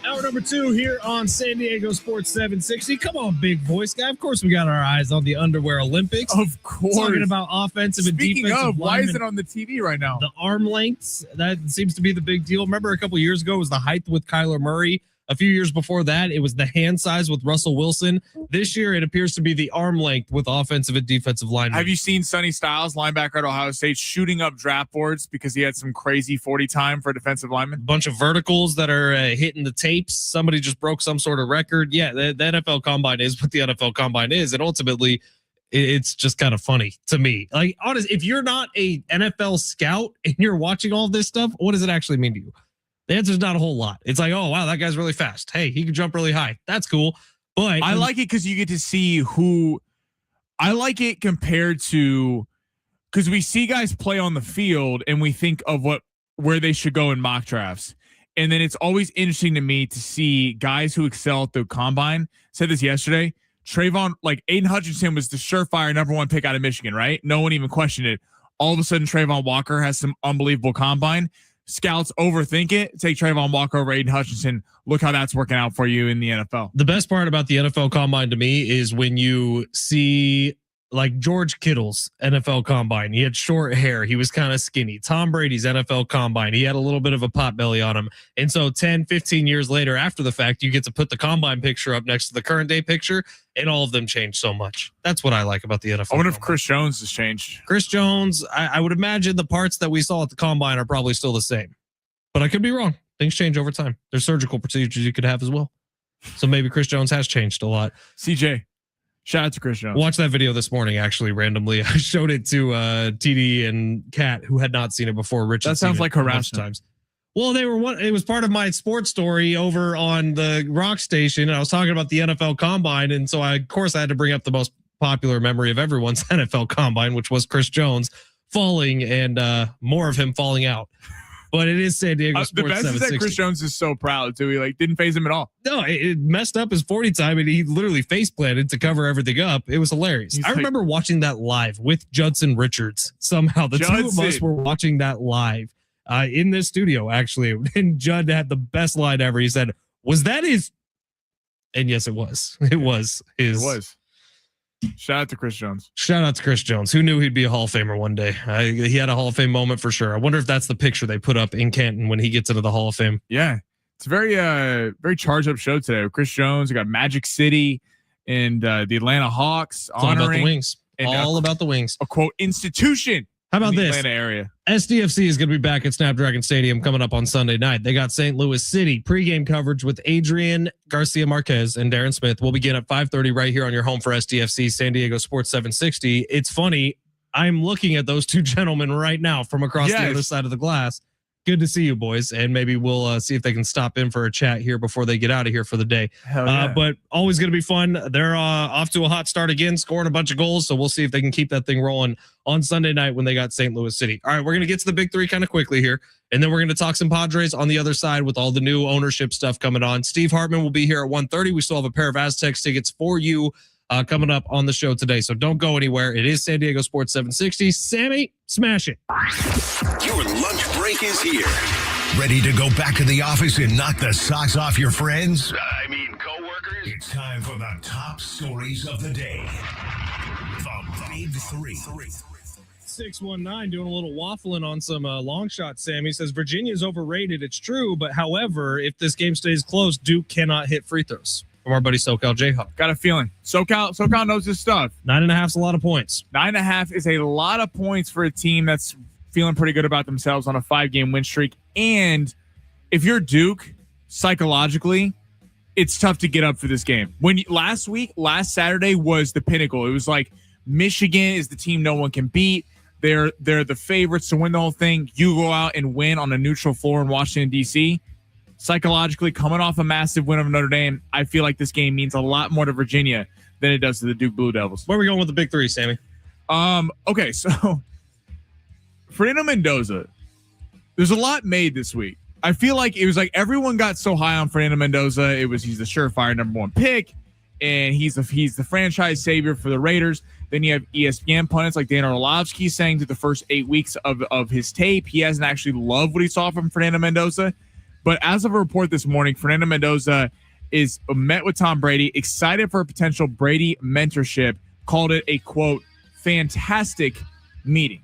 Hour number 2 here on San Diego Sports 760. Come on, big voice guy. Of course, we got our eyes on the Underwear Olympics. Of course. Talking about offensive and Speaking defensive of, why is linemen. it on the TV right now? The arm lengths, that seems to be the big deal. Remember a couple years ago, it was the height with Kyler Murray. A few years before that, it was the hand size with Russell Wilson. This year, it appears to be the arm length with offensive and defensive linemen. Have you seen Sonny Styles, linebacker at Ohio State, shooting up draft boards because he had some crazy 40 time for a defensive lineman? Bunch of verticals that are hitting the tapes. Somebody just broke some sort of record. Yeah, the NFL Combine is what the NFL Combine is. And ultimately, it's just kind of funny to me. Like, honest, if you're not a NFL scout and you're watching all this stuff, what does it actually mean to you? The answer is not a whole lot. It's like, oh, wow, that guy's really fast. Hey, he can jump really high. That's cool. But I like it because you get to see who. I like it compared to because we see guys play on the field and we think of where they should go in mock drafts. And then it's always interesting to me to see guys who excel at the combine. Said this yesterday. Trayvon, like Aiden Hutchinson was the surefire number 1 pick out of Michigan, right? No one even questioned it. All of a sudden, Trayvon Walker has some unbelievable combine. Scouts overthink it. Take Trayvon Walker over Aiden Hutchinson. Look how that's working out for you in the NFL. The best part about the NFL Combine to me is when you see like George Kittle's NFL Combine. He had short hair. He was kind of skinny. Tom Brady's NFL Combine. He had a little bit of a pot belly on him. And so 10, 15 years later after the fact, you get to put the Combine picture up next to the current day picture, and all of them change so much. That's what I like about the NFL. I wonder if Combine. Chris Jones has changed. Chris Jones, I would imagine the parts that we saw at the Combine are probably still the same. But I could be wrong. Things change over time. There's surgical procedures you could have as well. So maybe Chris Jones has changed a lot. CJ, shout out to Chris Jones. Watch that video this morning, actually, randomly. I showed it to TD and Kat, who had not seen it before. Rich, that sounds like harassment. Times. Well, it was part of my sports story over on the rock station. And I was talking about the NFL Combine. And so of course, I had to bring up the most popular memory of everyone's NFL Combine, which was Chris Jones falling and more of him falling out. But it is San Diego Sports. The best is that Chris Jones is so proud too. He didn't phase him at all. No, it messed up his 40 time, and he literally face planted to cover everything up. It was hilarious. I remember watching that live with Judson Richards. Somehow the two of us were watching that live in this studio, actually. And Judd had the best line ever. He said, "Was that his?" And yes, it was. It was his. It was. Shout out to Chris Jones. Shout out to Chris Jones. Who knew he'd be a Hall of Famer one day? He had a Hall of Fame moment for sure. I wonder if that's the picture they put up in Canton when he gets into the Hall of Fame. Yeah. It's a very charged up show today. With Chris Jones, we got Magic City and the Atlanta Hawks It's all about the honoring Wings. and All about the Wings. A quote institution How about in the this? Atlanta area. SDFC is going to be back at Snapdragon Stadium coming up on Sunday night. They got St. Louis City pregame coverage with Adrian Garcia Marquez and Darren Smith. Will begin at 5:30 right here on your home for SDFC, San Diego Sports 760. It's funny. I'm looking at those two gentlemen right now from across the other side of the glass. Good to see you, boys. And maybe we'll see if they can stop in for a chat here before they get out of here for the day. Hell yeah. But always going to be fun. They're off to a hot start again, scoring a bunch of goals. So we'll see if they can keep that thing rolling on Sunday night when they got St. Louis City. All right, we're going to get to the big three kind of quickly here. And then we're going to talk some Padres on the other side with all the new ownership stuff coming on. Steve Hartman will be here at 1:30. We still have a pair of Aztecs tickets for you coming up on the show today. So don't go anywhere. It is San Diego Sports 760. Sammy, smash it. Your lunch break is here. Ready to go back to the office and knock the socks off your friends? Coworkers? It's time for the top stories of the day. The Big Three. 619 doing a little waffling on some long shot. Sammy says Virginia is overrated. It's true, but however, if this game stays close, Duke cannot hit free throws. From our buddy SoCal Jayhawk. Got a feeling. SoCal knows his stuff. 9.5 is a lot of points. 9.5 is a lot of points for a team that's feeling pretty good about themselves on a 5-game win streak. And if you're Duke, psychologically, it's tough to get up for this game. Last Saturday was the pinnacle. It was like Michigan is the team no one can beat. They're the favorites to win the whole thing. You go out and win on a neutral floor in Washington, D.C. Psychologically, coming off a massive win over Notre Dame, I feel like this game means a lot more to Virginia than it does to the Duke Blue Devils. Where are we going with the big three, Sammy? Okay, so Fernando Mendoza, there's a lot made this week. I feel like it was like everyone got so high on Fernando Mendoza. He's the surefire number one pick, and he's the franchise savior for the Raiders. Then you have ESPN pundits like Dan Orlovsky saying through the first 8 weeks of his tape, he hasn't actually loved what he saw from Fernando Mendoza. But as of a report this morning, Fernando Mendoza is met with Tom Brady, excited for a potential Brady mentorship, called it a, quote, fantastic meeting.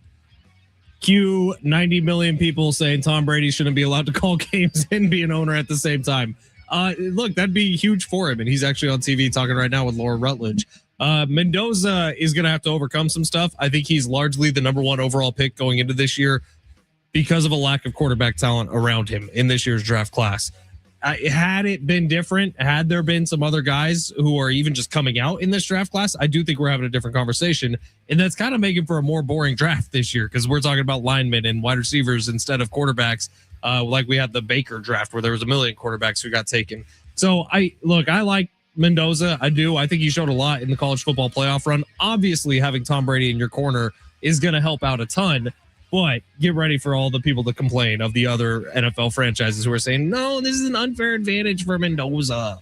Cue 90 million people saying Tom Brady shouldn't be allowed to call games and be an owner at the same time. Look, that'd be huge for him. And he's actually on TV talking right now with Laura Rutledge. Mendoza is going to have to overcome some stuff. I think he's largely the number one overall pick going into this year because of a lack of quarterback talent around him in this year's draft class. Had it been different, had there been some other guys who are even just coming out in this draft class, I do think we're having a different conversation. And that's kind of making for a more boring draft this year because we're talking about linemen and wide receivers instead of quarterbacks, like we had the Baker draft where there was a million quarterbacks who got taken. So I like Mendoza. I do. I think he showed a lot in the college football playoff run. Obviously, having Tom Brady in your corner is going to help out a ton. But get ready for all the people to complain of the other NFL franchises who are saying, no, this is an unfair advantage for Mendoza.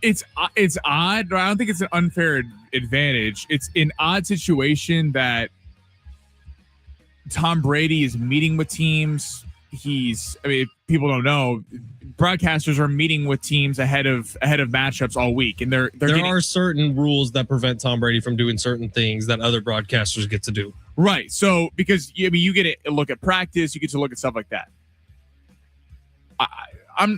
It's odd. I don't think it's an unfair advantage. It's an odd situation that Tom Brady is meeting with teams. People don't know. Broadcasters are meeting with teams ahead of matchups all week, and there are certain rules that prevent Tom Brady from doing certain things that other broadcasters get to do. Right. So because you get a look at practice, you get to look at stuff like that. I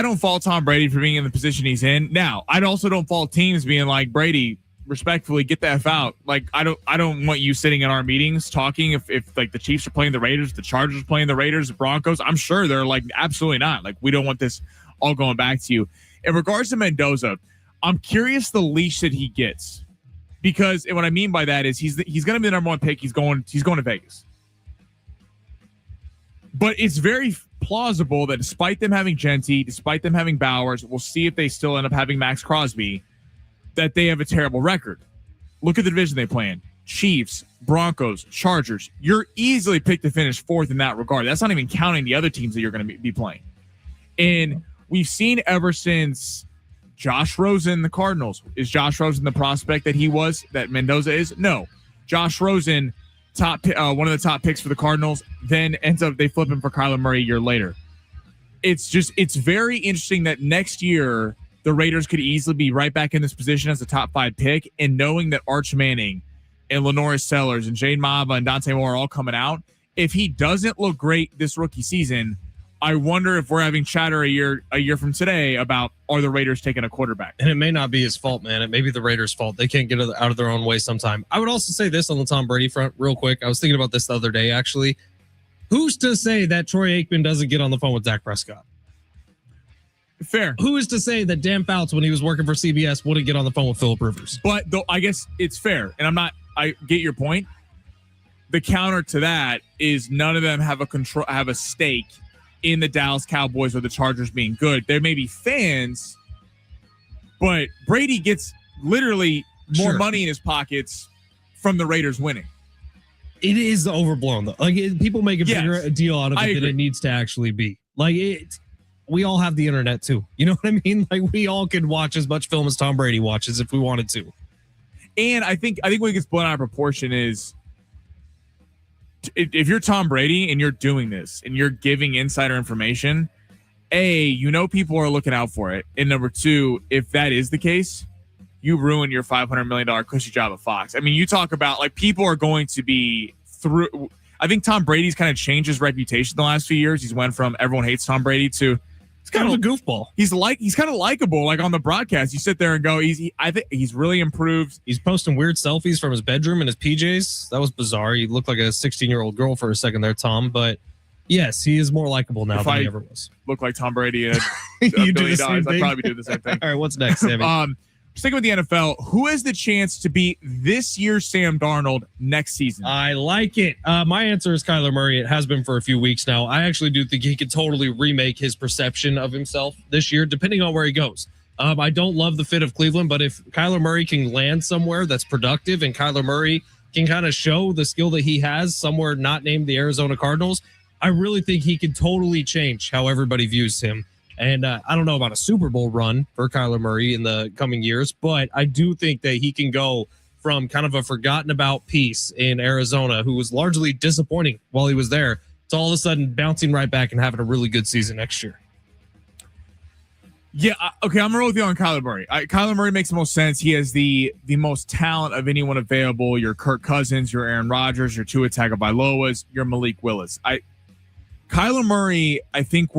don't fault Tom Brady for being in the position he's in. Now, I also don't fault teams being like, Brady, respectfully, get the F out. Like, I don't want you sitting in our meetings talking if like the Chiefs are playing the Raiders, the Chargers are playing the Raiders, the Broncos. I'm sure they're like, absolutely not. Like, we don't want this all going back to you. In regards to Mendoza, I'm curious the leash that he gets. Because what I mean by that is he's going to be the number one pick. He's going to Vegas. But it's very plausible that despite them having Genty, despite them having Bowers, we'll see if they still end up having Max Crosby, that they have a terrible record. Look at the division they play in. Chiefs, Broncos, Chargers. You're easily picked to finish fourth in that regard. That's not even counting the other teams that you're going to be playing. And we've seen ever since Josh Rosen, the Cardinals. Is Josh Rosen the prospect that Mendoza is? No. Josh Rosen, one of the top picks for the Cardinals, then they flip him for Kyler Murray a year later. It's very interesting that next year the Raiders could easily be right back in this position as a top 5 pick, and knowing that Arch Manning and Lenoris Sellers and Jade Mava and Dante Moore are all coming out, if he doesn't look great this rookie season, I wonder if we're having chatter a year from today about, are the Raiders taking a quarterback? And it may not be his fault, man. It may be the Raiders' fault. They can't get out of their own way sometime. I would also say this on the Tom Brady front real quick. I was thinking about this the other day, actually. Who's to say that Troy Aikman doesn't get on the phone with Dak Prescott? Fair. Who is to say that Dan Fouts, when he was working for CBS, wouldn't get on the phone with Phillip Rivers? But though, I guess it's fair. And I get your point. The counter to that is none of them have a stake in the Dallas Cowboys or the Chargers being good. There may be fans, but Brady gets literally more money in his pockets from the Raiders winning. It is overblown, though. Like, people make a bigger deal out of it than it needs to actually be. Like, we all have the internet too. You know what I mean? Like, we all could watch as much film as Tom Brady watches if we wanted to. And I think what gets blown out of proportion is, if you're Tom Brady and you're doing this and you're giving insider information, people are looking out for it. And number two, if that is the case, you ruin your $500 million cushy job at Fox. I mean, you talk about, like, people are going to be through. I think Tom Brady's kind of changed his reputation the last few years. He's went from everyone hates Tom Brady to he's kind of a goofball. He's kind of likable. Like, on the broadcast, you sit there and go, I think he's really improved. He's posting weird selfies from his bedroom in his PJs. That was bizarre. He looked like a 16-year-old girl for a second there, Tom. But yes, he is more likable now than he ever was. Look like Tom Brady and $1 billion. I'd probably do the same thing. All right, what's next, Sammy? Sticking with the NFL, who has the chance to be this year's Sam Darnold next season? I like it. My answer is Kyler Murray. It has been for a few weeks now. I actually do think he could totally remake his perception of himself this year, depending on where he goes. I don't love the fit of Cleveland, but if Kyler Murray can land somewhere that's productive and Kyler Murray can kind of show the skill that he has somewhere not named the Arizona Cardinals, I really think he could totally change how everybody views him. And I don't know about a Super Bowl run for Kyler Murray in the coming years, but I do think that he can go from kind of a forgotten about piece in Arizona, who was largely disappointing while he was there, to all of a sudden bouncing right back and having a really good season next year. Yeah, okay, I'm going to roll with you on Kyler Murray. Kyler Murray makes the most sense. He has the most talent of anyone available. Your Kirk Cousins, your Aaron Rodgers, your Tua Tagovailoas, your Malik Willis. Kyler Murray, I think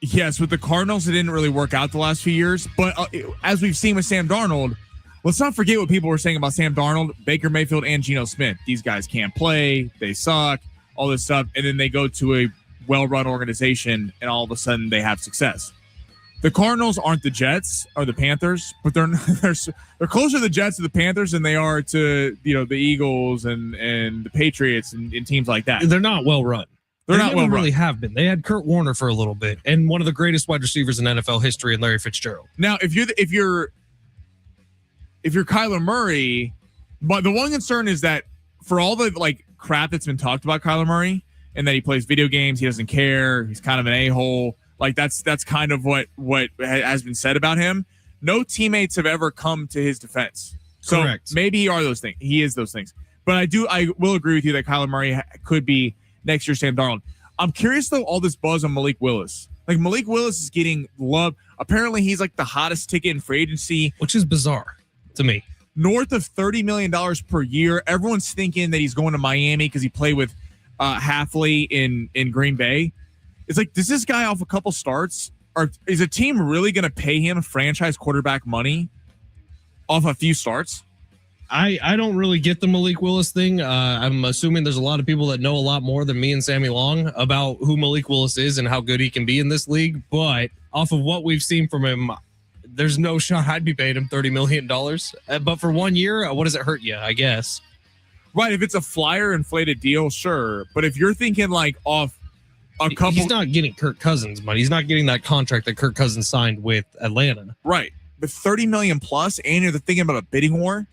yes, with the Cardinals, it didn't really work out the last few years. But as we've seen with Sam Darnold, let's not forget what people were saying about Sam Darnold, Baker Mayfield, and Geno Smith. These guys can't play. They suck, all this stuff. And then they go to a well-run organization, and all of a sudden they have success. The Cardinals aren't the Jets or the Panthers, but they're closer to the Jets or the Panthers than they are to the Eagles and the Patriots and teams like that. They're not well-run. They're not well really have been. They had Kurt Warner for a little bit, and one of the greatest wide receivers in NFL history, and Larry Fitzgerald. Now, if you're Kyler Murray, but the one concern is that for all the crap that's been talked about Kyler Murray, and that he plays video games, he doesn't care, he's kind of an a-hole. Like that's kind of what has been said about him. No teammates have ever come to his defense. So correct. Maybe he is those things. But I will agree with you that Kyler Murray could be next year Sam Darnold. I'm curious though, all this buzz on Malik Willis. Like, Malik Willis is getting love. Apparently he's like the hottest ticket in free agency, which is bizarre to me. North of $30 million per year. Everyone's thinking that he's going to Miami because he played with Halfley in Green Bay. It's like, does this guy off a couple starts, or is a team really going to pay him franchise quarterback money off a few starts? I don't really get the Malik Willis thing. I'm assuming there's a lot of people that know a lot more than me and Sammy Long about who Malik Willis is and how good he can be in this league. But off of what we've seen from him, there's no shot I'd be paying him $30 million. But for 1 year, what does it hurt you, I guess? Right. If it's a flyer inflated deal, sure. But if you're thinking like off a couple. He's not getting Kirk Cousins money. He's not getting that contract that Kirk Cousins signed with Atlanta. Right. But $30 million plus, and you're thinking about a bidding war.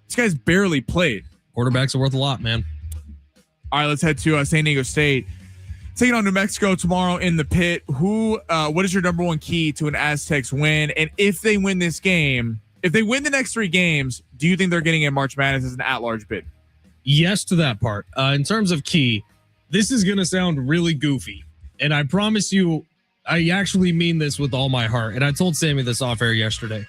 This guy's barely played. Quarterbacks are worth a lot, man. All right, let's head to San Diego State. Taking on New Mexico tomorrow in the pit. What is your number one key to an Aztecs win? And if they win this game, if they win the next 3 games, do you think they're getting in March Madness as an at-large bid? Yes to that part. In terms of key, this is going to sound really goofy. And I promise you, I actually mean this with all my heart. And I told Sammy this off air yesterday.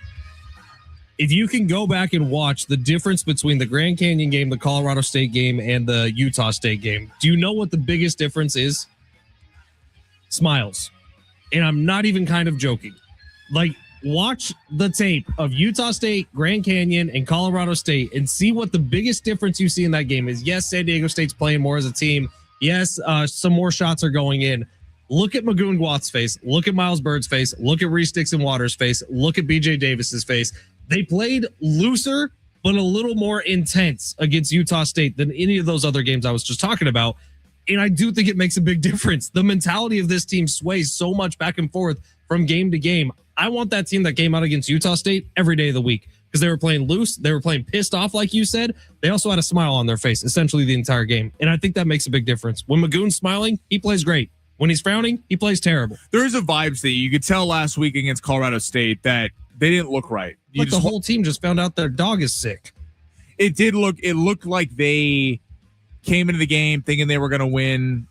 if you can go back and watch the difference between the Grand Canyon game, the Colorado State game, and the Utah State game, do you know what the biggest difference is? Smiles. And I'm not even kind of joking. Like, watch the tape of Utah State, Grand Canyon, and Colorado State and see what the biggest difference you see in that game is. Yes, San Diego State's playing more as a team. Yes, some more shots are going in. Look at Magoon Watt's face. Look at Miles Bird's face. Look at Reese Dixon Waters' face. Look at BJ Davis's face. They played looser, but a little more intense against Utah State than any of those other games I was just talking about. And I do think it makes a big difference. The mentality of this team sways so much back and forth from game to game. I want that team that came out against Utah State every day of the week because they were playing loose. They were playing pissed off, like you said. They also had a smile on their face essentially the entire game. And I think that makes a big difference. When Magoon's smiling, he plays great. When he's frowning, he plays terrible. There is a vibes that you could tell last week against Colorado State that they didn't look right. Like the whole team just found out their dog is sick. It looked like they came into the game thinking they were going to win,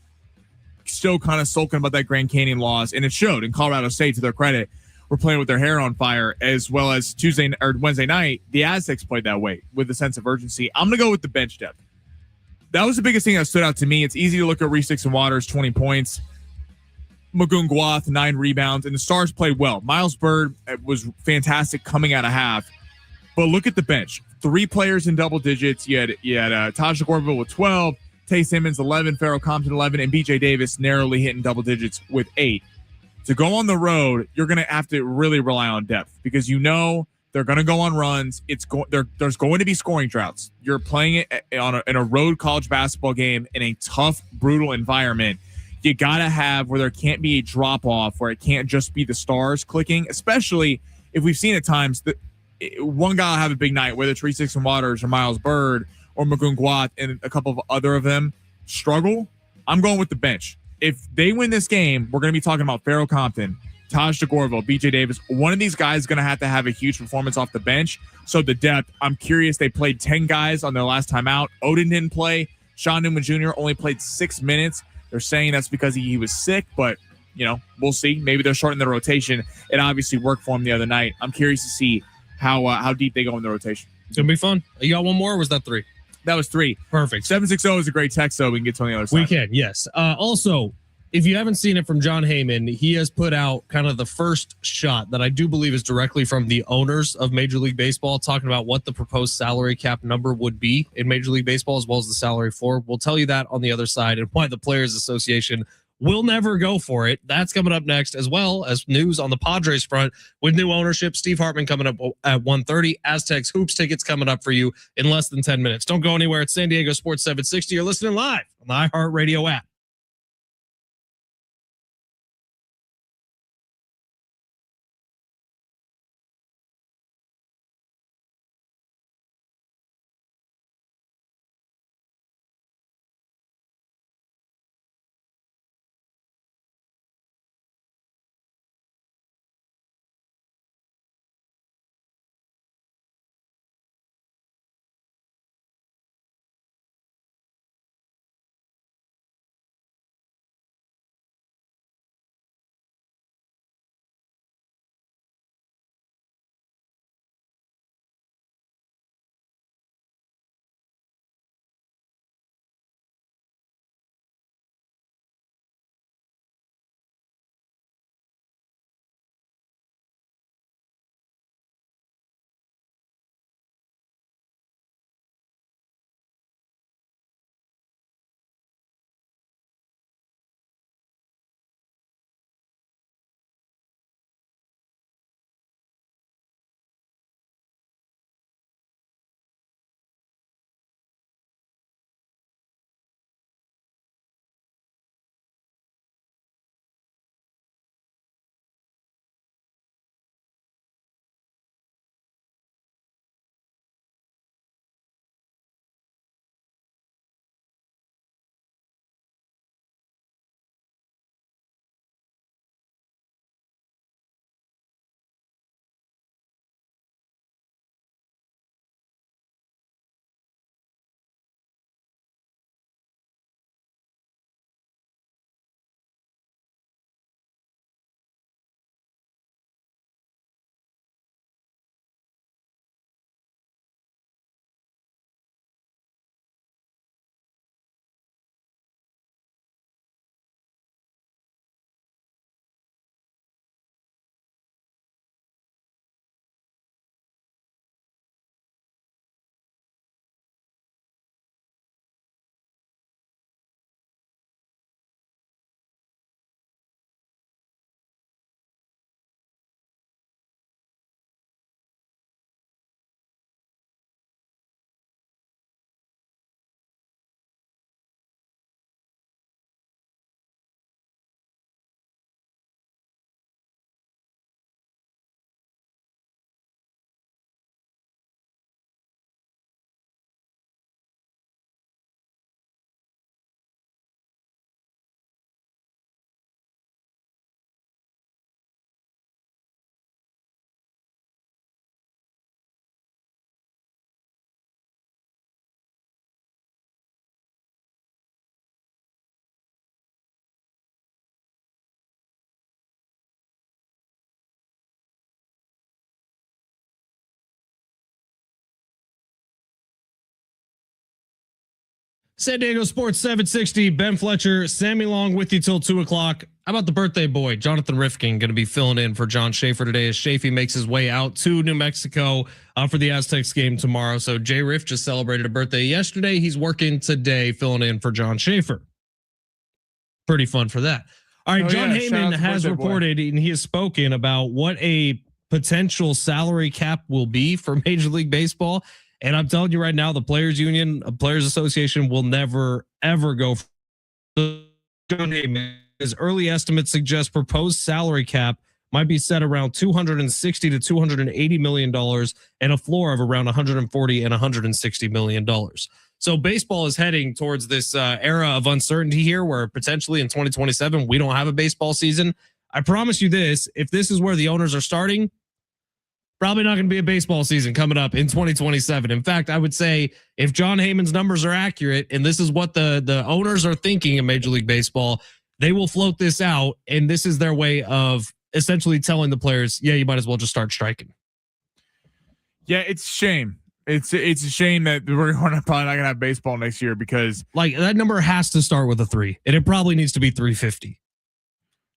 still kind of sulking about that Grand Canyon loss. And it showed in Colorado State, to their credit, were playing with their hair on fire, as well as Tuesday or Wednesday night. The Aztecs played that way with a sense of urgency. I'm going to go with the bench depth. That was the biggest thing that stood out to me. It's easy to look at Reese Dixon Waters, 20 points. Magoon Gwath, 9 rebounds, and the Stars played well. Miles Bird was fantastic coming out of half. But look at the bench. 3 players in double digits. You had Taj Gorville with 12, Tay Simmons 11, Farrell Compton 11, and BJ Davis narrowly hitting double digits with 8. To go on the road, you're going to have to really rely on depth because you know they're going to go on runs. There's going to be scoring droughts. You're playing it in a road college basketball game in a tough, brutal environment. You got to have where there can't be a drop off, where it can't just be the Stars clicking, especially if we've seen at times that one guy will have a big night, whether it's Reese Dixon Waters or Miles Bird or Magoon Gwath and a couple of other of them struggle. I'm going with the bench. If they win this game, we're going to be talking about Farrell Compton, Taj DeGorville, BJ Davis. One of these guys is going to have a huge performance off the bench. So the depth, I'm curious. They played 10 guys on their last time out. Odin didn't play. Sean Newman Jr. only played 6 minutes. They're saying that's because he was sick, but, we'll see. Maybe they're shortening the rotation. It obviously worked for him the other night. I'm curious to see how deep they go in the rotation. It's going to be fun. You got one more, or was that 3? That was 3. Perfect. 760 is a great text, so we can get to on the other side. We can, yes. Also, if you haven't seen it from John Heyman, he has put out kind of the first shot that I do believe is directly from the owners of Major League Baseball, talking about what the proposed salary cap number would be in Major League Baseball, as well as the salary floor. We'll tell you that on the other side and why the Players Association will never go for it. That's coming up next, as well as news on the Padres front with new ownership. Steve Hartman coming up at 1:30. Aztecs Hoops tickets coming up for you in less than 10 minutes. Don't go anywhere. It's San Diego Sports 760. You're listening live on the iHeartRadio app. San Diego Sports 760, Ben Fletcher, Sammy Long with you till 2 o'clock. How about the birthday boy, Jonathan Rifkin, going to be filling in for John Schaefer today as Schaefer makes his way out to New Mexico for the Aztecs game tomorrow. So Jay Riff just celebrated a birthday yesterday. He's working today, filling in for John Schaefer. Pretty fun for that. All right, John Heyman has reported and he has spoken about what a potential salary cap will be for Major League Baseball. And I'm telling you right now, the Players Union, Players Association will never, ever go for John Heyman. His early estimates suggest proposed salary cap might be set around $260 to $280 million and a floor of around $140 and $160 million. So baseball is heading towards this era of uncertainty here where potentially in 2027, we don't have a baseball season. I promise you this, if this is where the owners are starting, probably not going to be a baseball season coming up in 2027. In fact, I would say if John Heyman's numbers are accurate, and this is what the owners are thinking in Major League Baseball, they will float this out, and this is their way of essentially telling the players, yeah, you might as well just start striking. Yeah, it's a shame. It's a shame that we're probably not going to have baseball next year because like that number has to start with a 3, and it probably needs to be 350.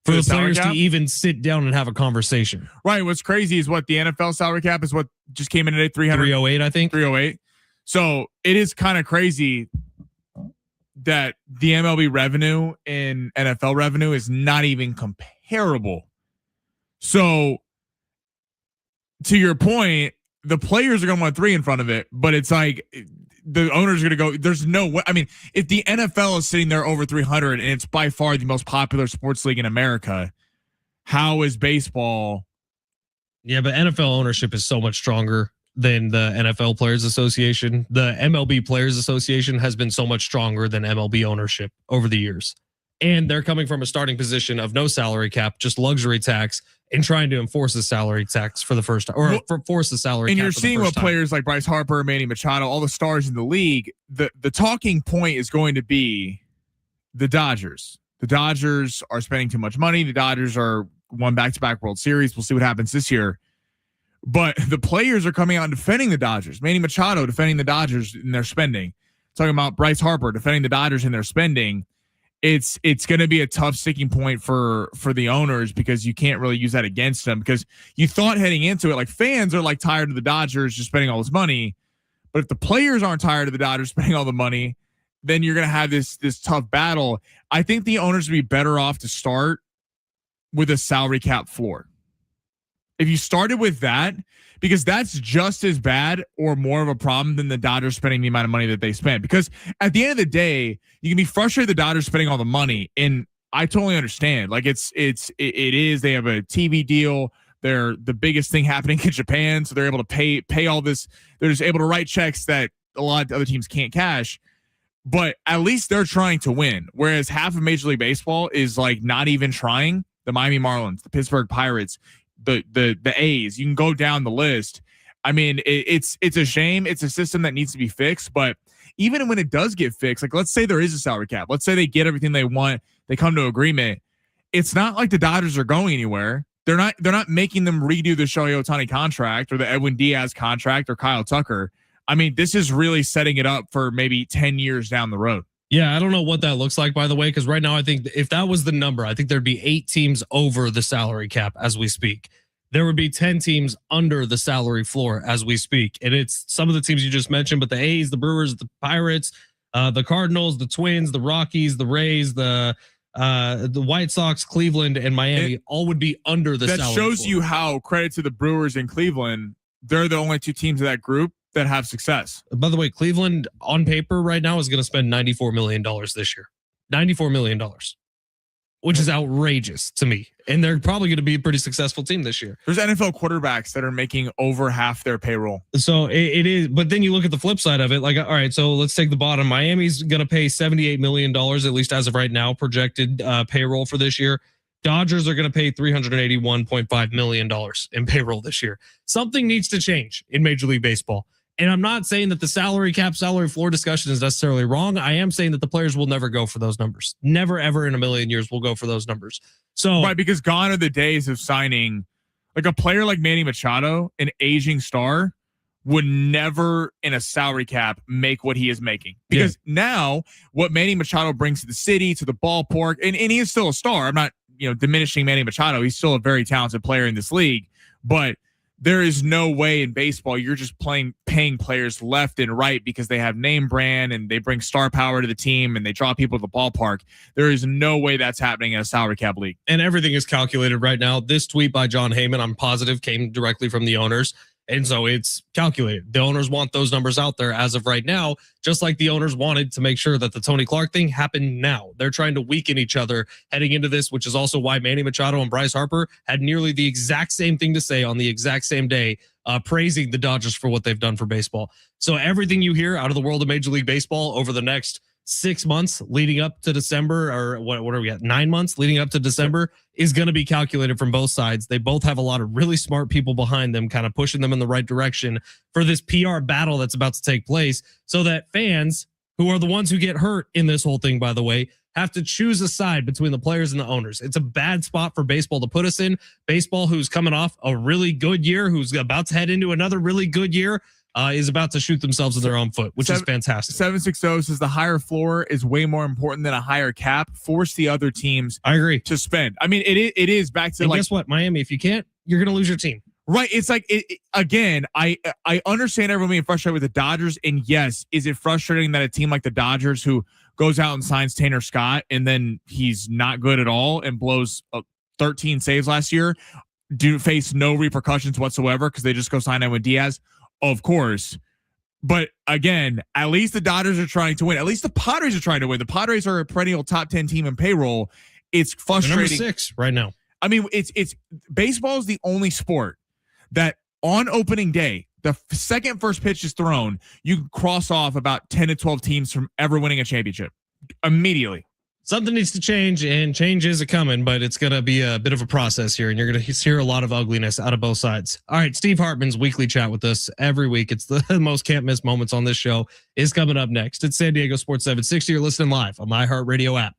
For the players to even sit down and have a conversation. Right. What's crazy is what the NFL salary cap is what just came in today, 308, I think. 308. So it is kind of crazy that the MLB revenue and NFL revenue is not even comparable. So to your point, the players are going to want 3 in front of it, but it's like the owners are going to go, there's no way. I mean, if the NFL is sitting there over 300 and it's by far the most popular sports league in America, how is baseball? Yeah, but NFL ownership is so much stronger than the NFL Players Association. The MLB Players Association has been so much stronger than MLB ownership over the years. And they're coming from a starting position of no salary cap, just luxury tax, and trying to enforce the salary tax for the first time, or force the salary cap. And you're seeing what players like Bryce Harper, Manny Machado, all the stars in the league, the talking point is going to be the Dodgers. The Dodgers are spending too much money. The Dodgers are won back-to-back World Series. We'll see what happens this year. But the players are coming out and defending the Dodgers. Manny Machado defending the Dodgers in their spending. Talking about Bryce Harper defending the Dodgers in their spending. It's going to be a tough sticking point for the owners because you can't really use that against them because you thought heading into it, like fans are like tired of the Dodgers just spending all this money. But if the players aren't tired of the Dodgers spending all the money, then you're going to have this tough battle. I think the owners would be better off to start with a salary cap floor. If you started with that, because that's just as bad or more of a problem than the Dodgers spending the amount of money that they spent. Because at the end of the day, you can be frustrated the Dodgers spending all the money, and I totally understand. Like it is. They have a TV deal. They're the biggest thing happening in Japan, so they're able to pay all this. They're just able to write checks that a lot of other teams can't cash. But at least they're trying to win. Whereas half of Major League Baseball is like not even trying. The Miami Marlins, the Pittsburgh Pirates, the A's, you can go down the list. I mean, it's a shame. It's a system that needs to be fixed. But even when it does get fixed, like let's say there is a salary cap, let's say they get everything they want, they come to agreement. It's not like the Dodgers are going anywhere. They're not making them redo the Shohei Ohtani contract or the Edwin Diaz contract or Kyle Tucker. I mean, this is really setting it up for maybe 10 years down the road. Yeah, I don't know what that looks like, by the way, because right now I think if that was the number, I think there'd be 8 teams over the salary cap as we speak. There would be 10 teams under the salary floor as we speak. And it's some of the teams you just mentioned, but the A's, the Brewers, the Pirates, the Cardinals, the Twins, the Rockies, the Rays, the White Sox, Cleveland, and Miami all would be under the salary floor. That shows you how, credit to the Brewers in Cleveland, they're the only 2 teams in that group that have success. By the way, Cleveland on paper right now is going to spend $94 million this year. $94 million, which is outrageous to me. And they're probably going to be a pretty successful team this year. There's NFL quarterbacks that are making over half their payroll. So it is, but then you look at the flip side of it. Like, all right, so let's take the bottom. Miami's going to pay $78 million, at least as of right now, projected payroll for this year. Dodgers are going to pay $381.5 million in payroll this year. Something needs to change in Major League Baseball. And I'm not saying that the salary cap, salary floor discussion is necessarily wrong. I am saying that the players will never go for those numbers. Never, ever in a million years will go for those numbers. So right, because gone are the days of signing like a player like Manny Machado, an aging star, would never in a salary cap make what he is making, because now what Manny Machado brings to the city, to the ballpark, and he is still a star. I'm not, diminishing Manny Machado. He's still a very talented player in this league, but there is no way in baseball you're just paying players left and right because they have name brand and they bring star power to the team and they draw people to the ballpark. There is no way that's happening in a salary cap league. And everything is calculated right now. This tweet by John Heyman, I'm positive, came directly from the owners. And so it's calculated. The owners want those numbers out there as of right now, just like the owners wanted to make sure that the Tony Clark thing happened now. They're trying to weaken each other heading into this, which is also why Manny Machado and Bryce Harper had nearly the exact same thing to say on the exact same day, praising the Dodgers for what they've done for baseball. So everything you hear out of the world of Major League Baseball over the next 6 months leading up to December, or what are we at? 9 months leading up to December, is going to be calculated from both sides. They both have a lot of really smart people behind them, kind of pushing them in the right direction for this PR battle that's about to take place, so that fans, who are the ones who get hurt in this whole thing, by the way, have to choose a side between the players and the owners. It's a bad spot for baseball to put us in. Baseball, who's coming off a really good year, who's about to head into another really good year, is about to shoot themselves in their own foot, which is fantastic. 760 says the higher floor is way more important than a higher cap. Force the other teams, I agree, to spend. I mean, it is back to, and guess what, Miami, if you can't, you're going to lose your team. Right. It's like, again, I understand everyone being frustrated with the Dodgers. And yes, is it frustrating that a team like the Dodgers, who goes out and signs Tanner Scott and then he's not good at all and blows 13 saves last year, do face no repercussions whatsoever because they just go sign Edwin Diaz? Of course. But again, at least the Dodgers are trying to win. At least the Padres are trying to win. The Padres are a perennial top 10 team in payroll. It's frustrating. They're number 6 right now. I mean, it's baseball is the only sport that on opening day, the second first pitch is thrown, you can cross off about 10 to 12 teams from ever winning a championship immediately. Something needs to change, and change is coming, but it's going to be a bit of a process here, and you're going to hear a lot of ugliness out of both sides. All right, Steve Hartman's weekly chat with us every week. It's the most can't miss moments on this show is coming up next. It's San Diego Sports 760. You're listening live on the iHeartRadio app.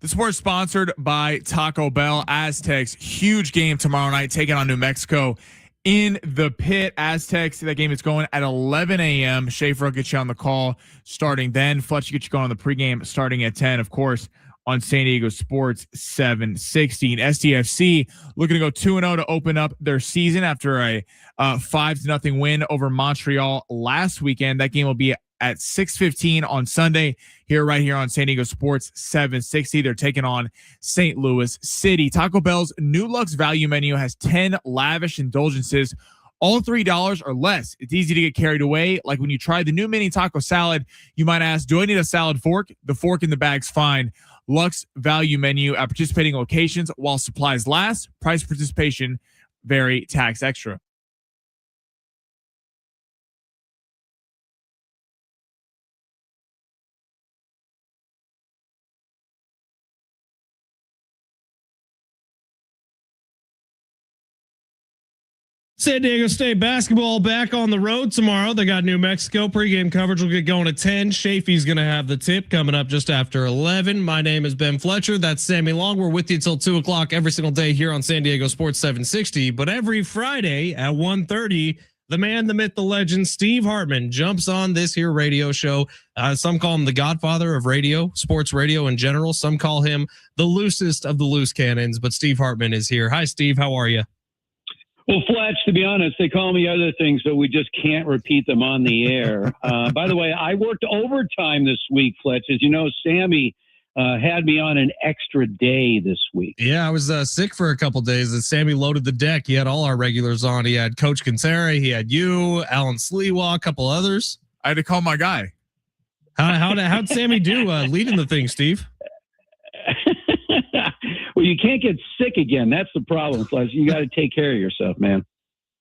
The sport's sponsored by Taco Bell. Aztecs, huge game tomorrow night, taking on New Mexico in the pit. Aztecs, that game is going at 11 a.m. Schaefer will get you on the call starting then. Fletch will get you going on the pregame starting at 10, of course, on San Diego Sports 760. SDFC looking to go 2-0 to open up their season after a 5-0 win over Montreal last weekend. That game will be at 6:15 on Sunday right here on San Diego Sports 760. They're taking on St. Louis City. Taco Bell's new Lux value menu has 10 lavish indulgences, all $3 or less. It's easy to get carried away. Like when you try the new mini taco salad, you might ask, do I need a salad fork? The fork in the bag's fine. Lux value menu at participating locations while supplies last. Price participation vary, tax extra. San Diego State basketball back on the road tomorrow. They got New Mexico. Pregame coverage will get going at 10. Shafee's going to have the tip coming up just after 11. My name is Ben Fletcher. That's Sammy Long. We're with you till 2 o'clock every single day here on San Diego Sports 760. But every Friday at 1:30, the man, the myth, the legend, Steve Hartman jumps on this here radio show. Some call him the godfather of radio, sports radio in general. Some call him the loosest of the loose cannons. But Steve Hartman is here. Hi, Steve. How are you? Well, Fletch, to be honest, they call me other things, so we just can't repeat them on the air. By the way, I worked overtime this week, Fletch. As you know, Sammy had me on an extra day this week. Yeah, I was sick for a couple days. And Sammy loaded the deck. He had all our regulars on. He had Coach Quintera. He had you, Alan Sleewa, a couple others. I had to call my guy. How'd Sammy do leading the thing, Steve? Well, you can't get sick again. That's the problem, Fletch. You got to take care of yourself, man.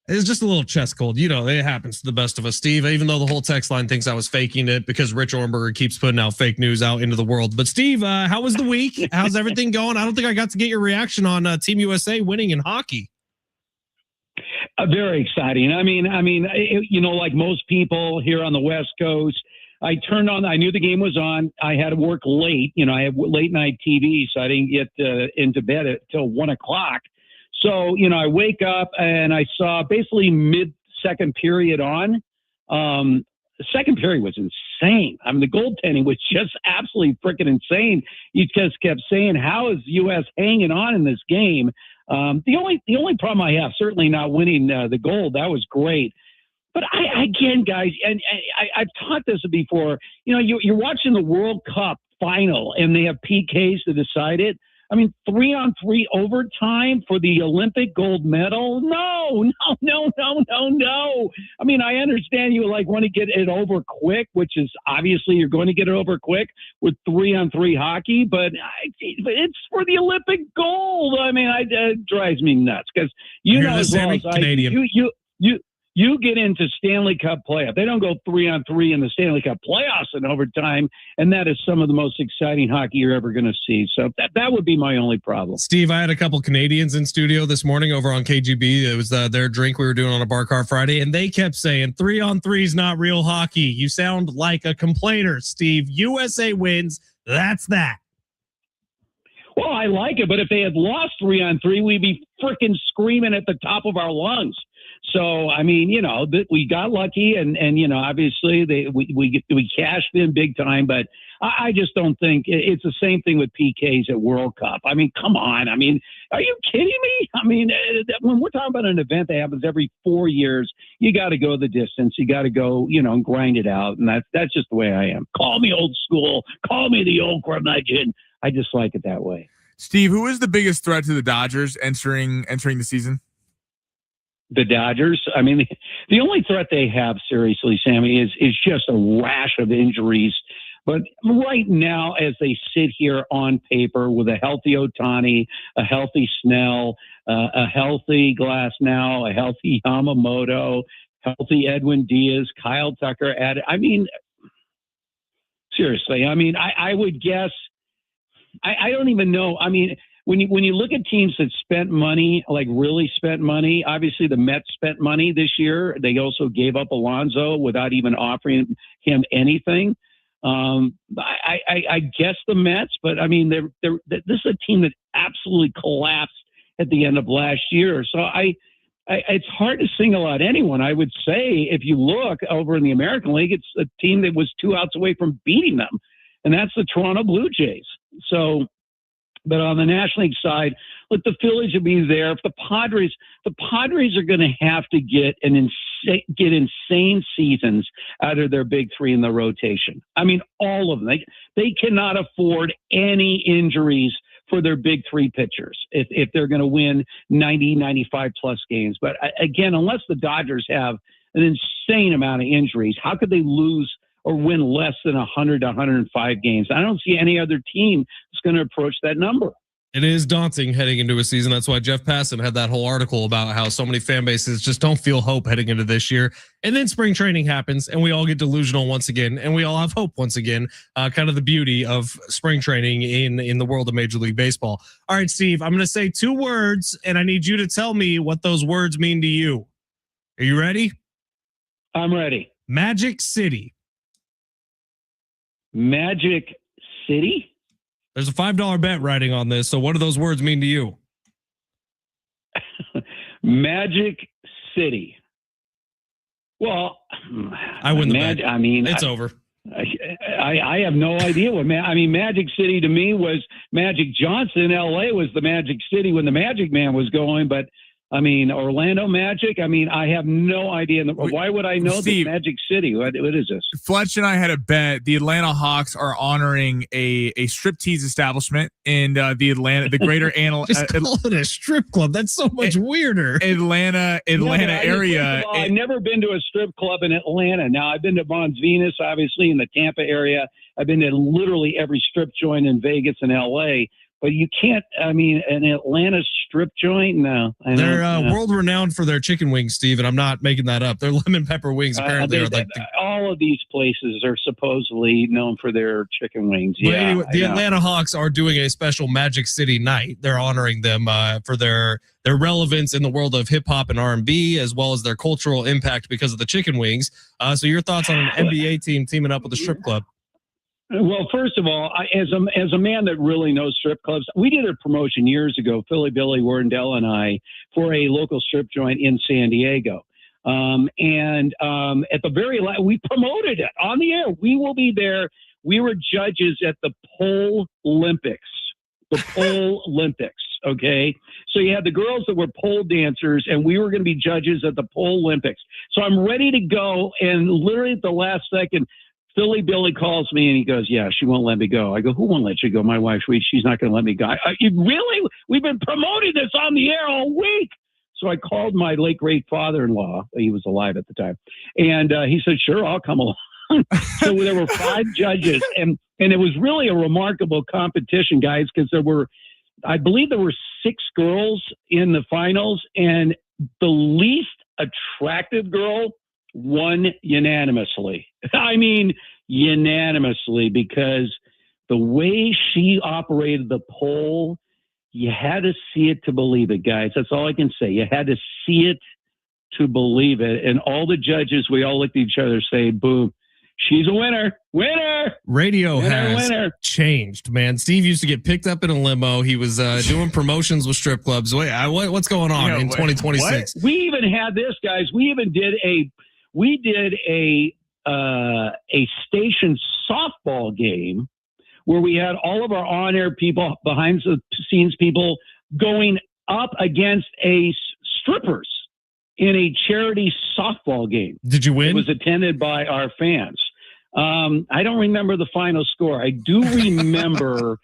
It's just a little chest cold. You know, it happens to the best of us, Steve, even though the whole text line thinks I was faking it because Rich Ornberger keeps putting out fake news out into the world. But Steve, how was the week? How's everything going? I don't think I got to get your reaction on Team USA winning in hockey. Very exciting. I mean, you know, like most people here on the West Coast, I turned on, I knew the game was on. I had to work late. You know, I had late night TV, so I didn't get into bed until 1 o'clock. So, you know, I wake up and I saw basically mid-second period on. The second period was insane. I mean, the goaltending was just absolutely freaking insane. You just kept saying, how is the U.S. hanging on in this game? The only problem I have, certainly not winning the gold. That was great. But again, guys, and I've taught this before, you know, you're watching the World Cup final and they have PKs to decide it. I mean, 3-on-3 overtime for the Olympic gold medal. No. I mean, I understand you like want to get it over quick, which is obviously you're going to get it over quick with 3-on-3 hockey, but it's for the Olympic gold. I mean, it drives me nuts because you know as well as Canadian. You get into Stanley Cup playoff. They don't go 3-on-3 in the Stanley Cup playoffs in overtime, and that is some of the most exciting hockey you're ever going to see. So that would be my only problem. Steve, I had a couple Canadians in studio this morning over on KGB. It was their drink we were doing on a bar car Friday, and they kept saying 3-on-3 is not real hockey. You sound like a complainer, Steve. USA wins. That's that. Well, I like it, but if they had lost 3-on-3, we'd be freaking screaming at the top of our lungs. So, I mean, you know, we got lucky and you know, obviously we cashed in big time, but I just don't think it's the same thing with PKs at World Cup. I mean, come on. I mean, are you kidding me? I mean, when we're talking about an event that happens every 4 years, you got to go the distance. You got to go, you know, and grind it out. And that's just the way I am. Call me old school. Call me the old curmudgeon. I just like it that way. Steve, who is the biggest threat to the Dodgers entering the season? The Dodgers. I mean, the only threat they have, seriously, Sammy, is just a rash of injuries. But right now, as they sit here on paper with a healthy Ohtani, a healthy Snell, a healthy Glasnow, a healthy Yamamoto, healthy Edwin Diaz, Kyle Tucker added. I mean, seriously, I mean, I would guess. I don't even know. I mean, when you look at teams that spent money, like really spent money, obviously the Mets spent money this year. They also gave up Alonso without even offering him anything. I guess the Mets, but I mean, this is a team that absolutely collapsed at the end of last year. So I it's hard to single out anyone. I would say if you look over in the American League, it's a team that was 2 outs away from beating them, and that's the Toronto Blue Jays. So, but on the National League side, look, the Phillies will be there. If the Padres are going to have to get insane seasons out of their big three in the rotation. I mean, all of them. They cannot afford any injuries for their big three pitchers if they're going to win 90, 95 plus games. But again, unless the Dodgers have an insane amount of injuries, how could they lose or win less than 100 to 105 games? I don't see any other team that's going to approach that number. It is daunting heading into a season. That's why Jeff Passan had that whole article about how so many fan bases just don't feel hope heading into this year. And then spring training happens and we all get delusional once again. And we all have hope once again. Kind of the beauty of spring training in the world of Major League Baseball. All right, Steve, I'm going to say 2 words and I need you to tell me what those words mean to you. Are you ready? I'm ready. Magic City. Magic City? There's a $5 bet riding on this. So what do those words mean to you? Magic City. Well, I win the bet. I mean, it's over. I have no idea what Magic City to me was Magic Johnson. LA was the Magic City when the Magic Man was going, but I mean, Orlando Magic. I mean, I have no idea. Why would I know the Magic City? What is this? Fletch and I had a bet. The Atlanta Hawks are honoring a striptease establishment in the greater Just call it a strip club. That's so much weirder. Atlanta area. I've never been to a strip club in Atlanta. Now I've been to Bon's Venus, obviously in the Tampa area. I've been to literally every strip joint in Vegas and LA. But you can't, I mean, an Atlanta strip joint? No. They're world renowned for their chicken wings, Steve, and I'm not making that up. Their lemon pepper wings apparently are like... all of these places are supposedly known for their chicken wings. But anyway, the Atlanta Hawks are doing a special Magic City night. They're honoring them for their relevance in the world of hip-hop and R&B, as well as their cultural impact because of the chicken wings. So your thoughts on an NBA team teaming up with a strip club? Well, first of all, as a man that really knows strip clubs, we did a promotion years ago, Philly Billy, Warrendale, and I, for a local strip joint in San Diego. At the very last, we promoted it on the air. We will be there. We were judges at the Pole Olympics. The Pole Olympics. Okay. So you had the girls that were pole dancers, and we were going to be judges at the Pole Olympics. So I'm ready to go, and literally at the last second, Philly Billy calls me and he goes, "Yeah, she won't let me go." I go, "Who won't let you go?" "My wife. She's not going to let me go." Really? We've been promoting this on the air all week. So I called my late great father-in-law. He was alive at the time, and he said, "Sure, I'll come along." So there were 5 judges, and it was really a remarkable competition, guys, because I believe there were 6 girls in the finals, and the least attractive girl won unanimously. I mean, unanimously, because the way she operated the pole, you had to see it to believe it, guys. That's all I can say. You had to see it to believe it. And all the judges, we all looked at each other, say, "Boom, she's a winner. Winner." Radio has changed, man. Steve used to get picked up in a limo. He was doing promotions with strip clubs. Wait, what's going on in 2026? We even had this, guys. We even did a station softball game where we had all of our on-air people, behind the scenes people, going up against strippers in a charity softball game. Did you win? It was attended by our fans. I don't remember the final score. I do remember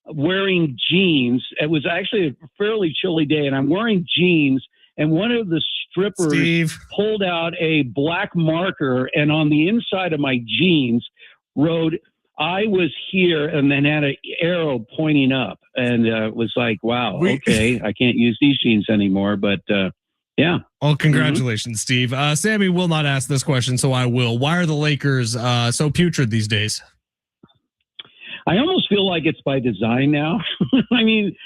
wearing jeans. It was actually a fairly chilly day, and I'm wearing jeans. And one of the strippers pulled out a black marker, and on the inside of my jeans wrote, "I was here," and then had an arrow pointing up. And it was like, wow, okay, I can't use these jeans anymore. But yeah. Well, congratulations, Steve. Sammy will not ask this question, so I will. Why are the Lakers so putrid these days? I almost feel like it's by design now. I mean,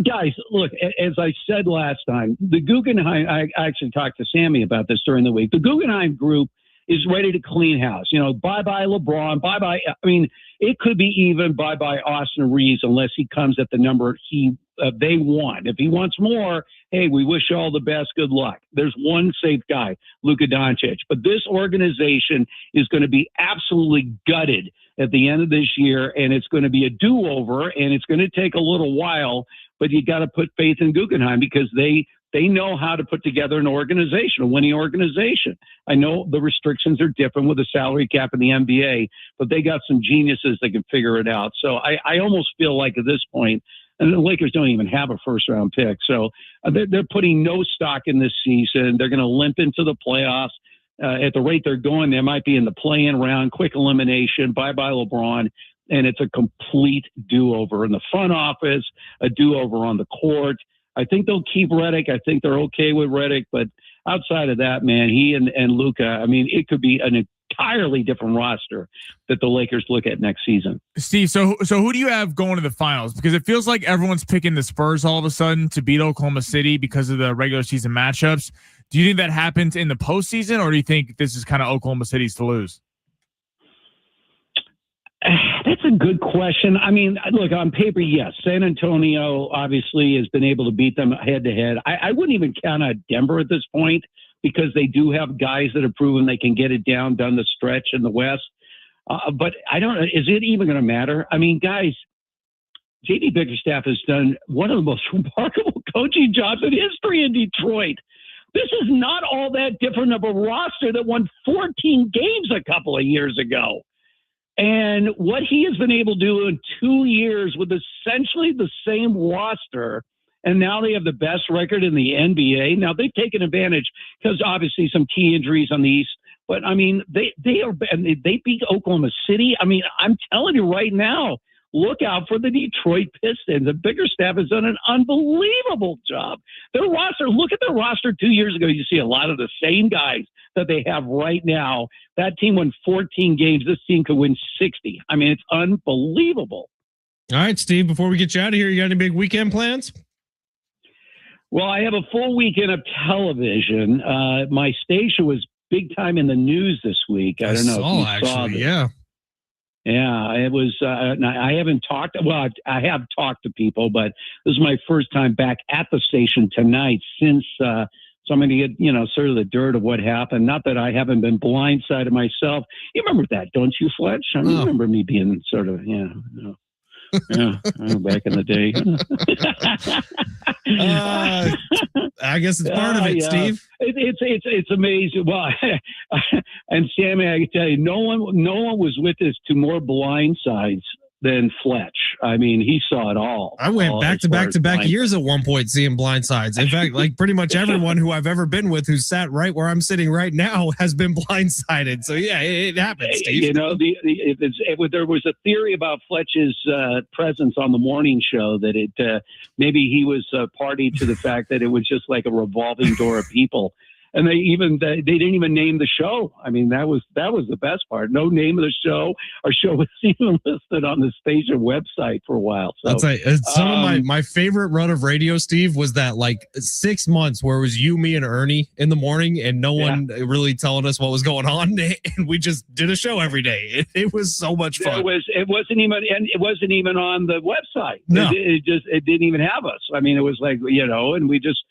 guys, look, as I said last time, the Guggenheim, I actually talked to Sammy about this during the week. The Guggenheim Group is ready to clean house. You know, bye-bye LeBron, bye-bye. I mean, it could be even bye-bye Austin Reeves unless he comes at the number he they want. If he wants more, hey, we wish you all the best. Good luck. There's one safe guy, Luka Doncic. But this organization is going to be absolutely gutted at the end of this year, and it's going to be a do-over, and it's going to take a little while, but you got to put faith in Guggenheim because they know how to put together an organization, a winning organization. I know the restrictions are different with the salary cap in the NBA, but they got some geniuses that can figure it out. So I almost feel like at this point, and the Lakers don't even have a first-round pick, so they're putting no stock in this season. They're going to limp into the playoffs. At the rate they're going, they might be in the play-in round, quick elimination, bye-bye LeBron, and it's a complete do-over in the front office, a do-over on the court. I think they'll keep Redick. I think they're okay with Redick, but outside of that, man, he and Luka, I mean, it could be an entirely different roster that the Lakers look at next season. Steve, so who do you have going to the finals? Because it feels like everyone's picking the Spurs all of a sudden to beat Oklahoma City because of the regular season matchups. Do you think that happens in the postseason, or do you think this is kind of Oklahoma City's to lose? That's a good question. I mean, look, on paper, yes. San Antonio obviously has been able to beat them head to head. I wouldn't even count out Denver at this point because they do have guys that have proven they can get it down the stretch in the West. But I don't know. Is it even going to matter? I mean, guys, J.D. Bickerstaff has done one of the most remarkable coaching jobs in history in Detroit. This is not all that different of a roster that won 14 games a couple of years ago. And what he has been able to do in 2 years with essentially the same roster, and now they have the best record in the NBA. Now they've taken advantage because obviously some key injuries on the East, but I mean they beat Oklahoma City. I mean, I'm telling you right now, look out for the Detroit Pistons. The Bickerstaff has done an unbelievable job. Their roster, look at their roster 2 years ago. You see a lot of the same guys that they have right now. That team won 14 games. This team could win 60. I mean, it's unbelievable. All right, Steve, before we get you out of here, you got any big weekend plans? Well, I have a full weekend of television. My station was big time in the news this week. I don't know if you saw this. Yeah. Yeah, it was. I haven't talked. Well, I have talked to people, but this is my first time back at the station tonight since. So I'm going to get, sort of the dirt of what happened. Not that I haven't been blindsided myself. You remember that, don't you, Fletch? I remember me being sort of, back in the day. I guess it's part of it, Steve. It's amazing. Well, and Sammy, I can tell you, no one was with us to more blindsides than Fletch. I mean, he saw it all. I went back to back years at one point seeing blindsides. In fact, like pretty much everyone who I've ever been with who's sat right where I'm sitting right now has been blindsided. So yeah, it happens, Steve. There was a theory about Fletch's presence on the morning show that maybe he was party to the fact that it was just like a revolving door of people. And they didn't even name the show. I mean, that was the best part. No name of the show. Our show was even listed on the station website for a while. So I'll say some of my favorite run of radio, Steve, was that like 6 months where it was you, me, and Ernie in the morning, and no one really telling us what was going on, and we just did a show every day. It was so much fun. It wasn't even on the website. No. It didn't even have us. I mean, it was like and we just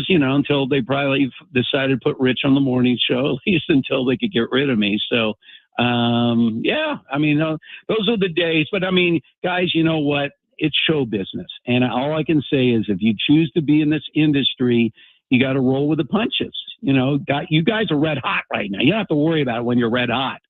until they probably decided to put Rich on the morning show, at least until they could get rid of me. So, I mean, those are the days. But I mean, guys, you know what? It's show business. And all I can say is if you choose to be in this industry, you got to roll with the punches. You guys are red hot right now. You don't have to worry about it when you're red hot.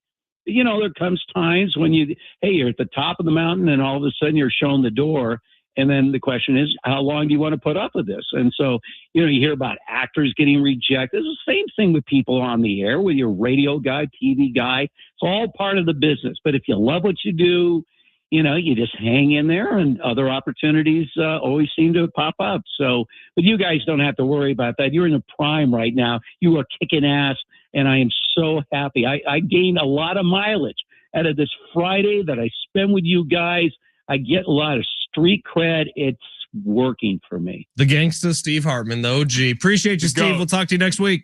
There comes times when you're at the top of the mountain and all of a sudden you're shown the door. And then the question is, how long do you want to put up with this? And so, you hear about actors getting rejected. It's the same thing with people on the air, with your radio guy, TV guy. It's all part of the business. But if you love what you do, you just hang in there, and other opportunities always seem to pop up. So, but you guys don't have to worry about that. You're in the prime right now. You are kicking ass, and I am so happy. I gained a lot of mileage out of this Friday that I spend with you guys. I get a lot of street cred. It's working for me. The gangsta Steve Hartman, the OG. Appreciate you, Steve. We'll talk to you next week.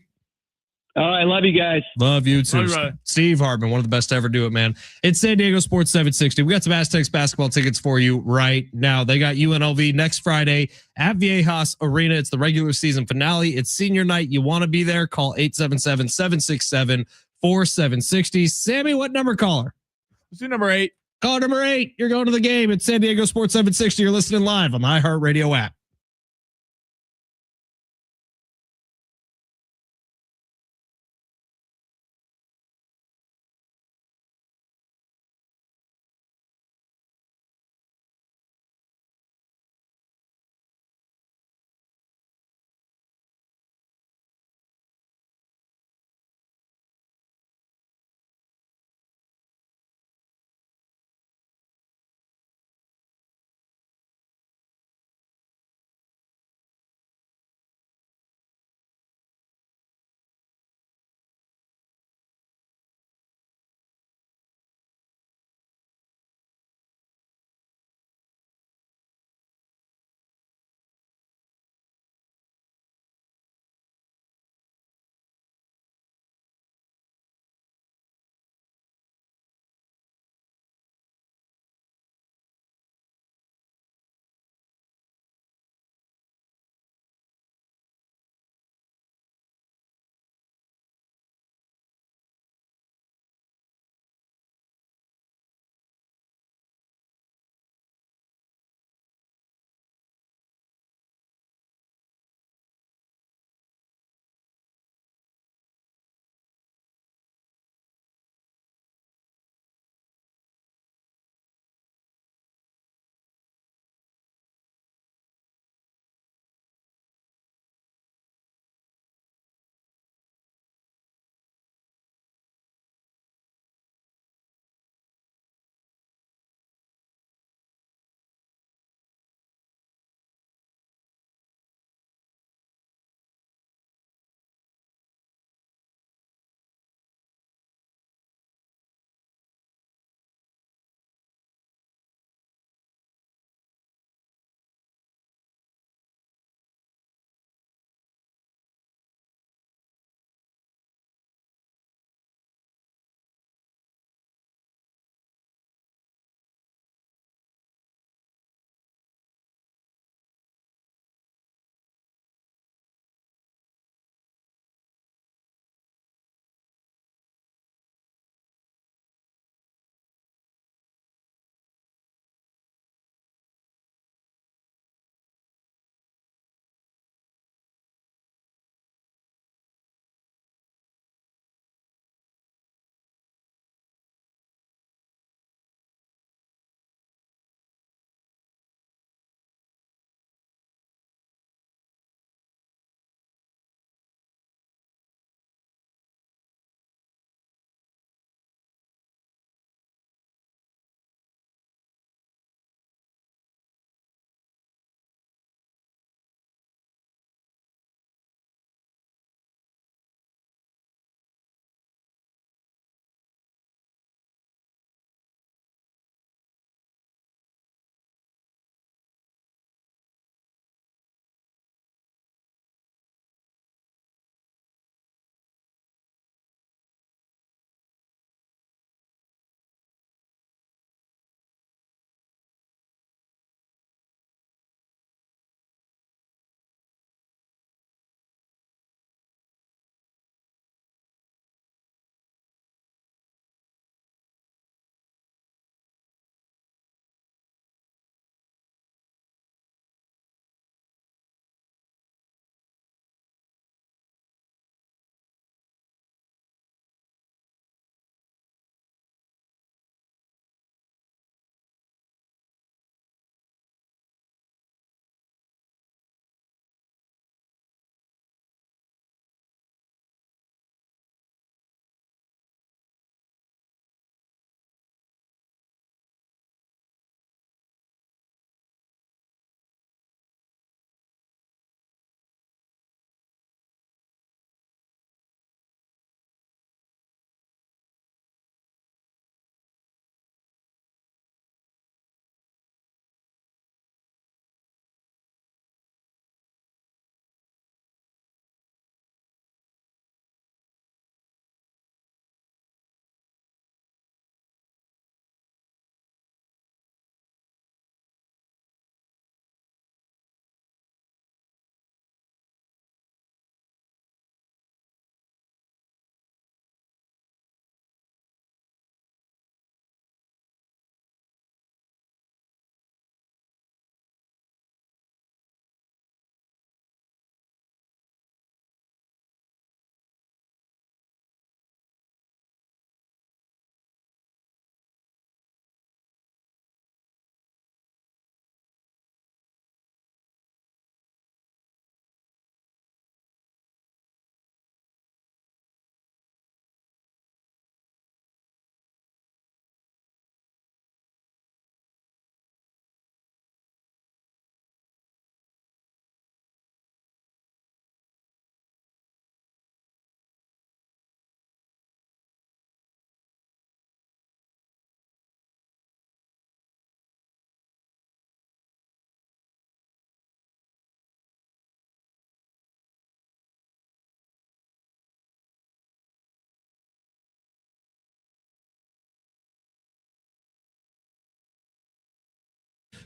All right. Love you guys. Love you too. Love you, brother. Steve Hartman, one of the best to ever do it, man. It's San Diego Sports 760. We got some Aztecs basketball tickets for you right now. They got UNLV next Friday at Viejas Arena. It's the regular season finale. It's senior night. You want to be there? Call 877-767-4760. Sammy, what number caller? Let's do number 8. Caller number 8. You're going to the game. It's San Diego Sports 760. You're listening live on the iHeartRadio app.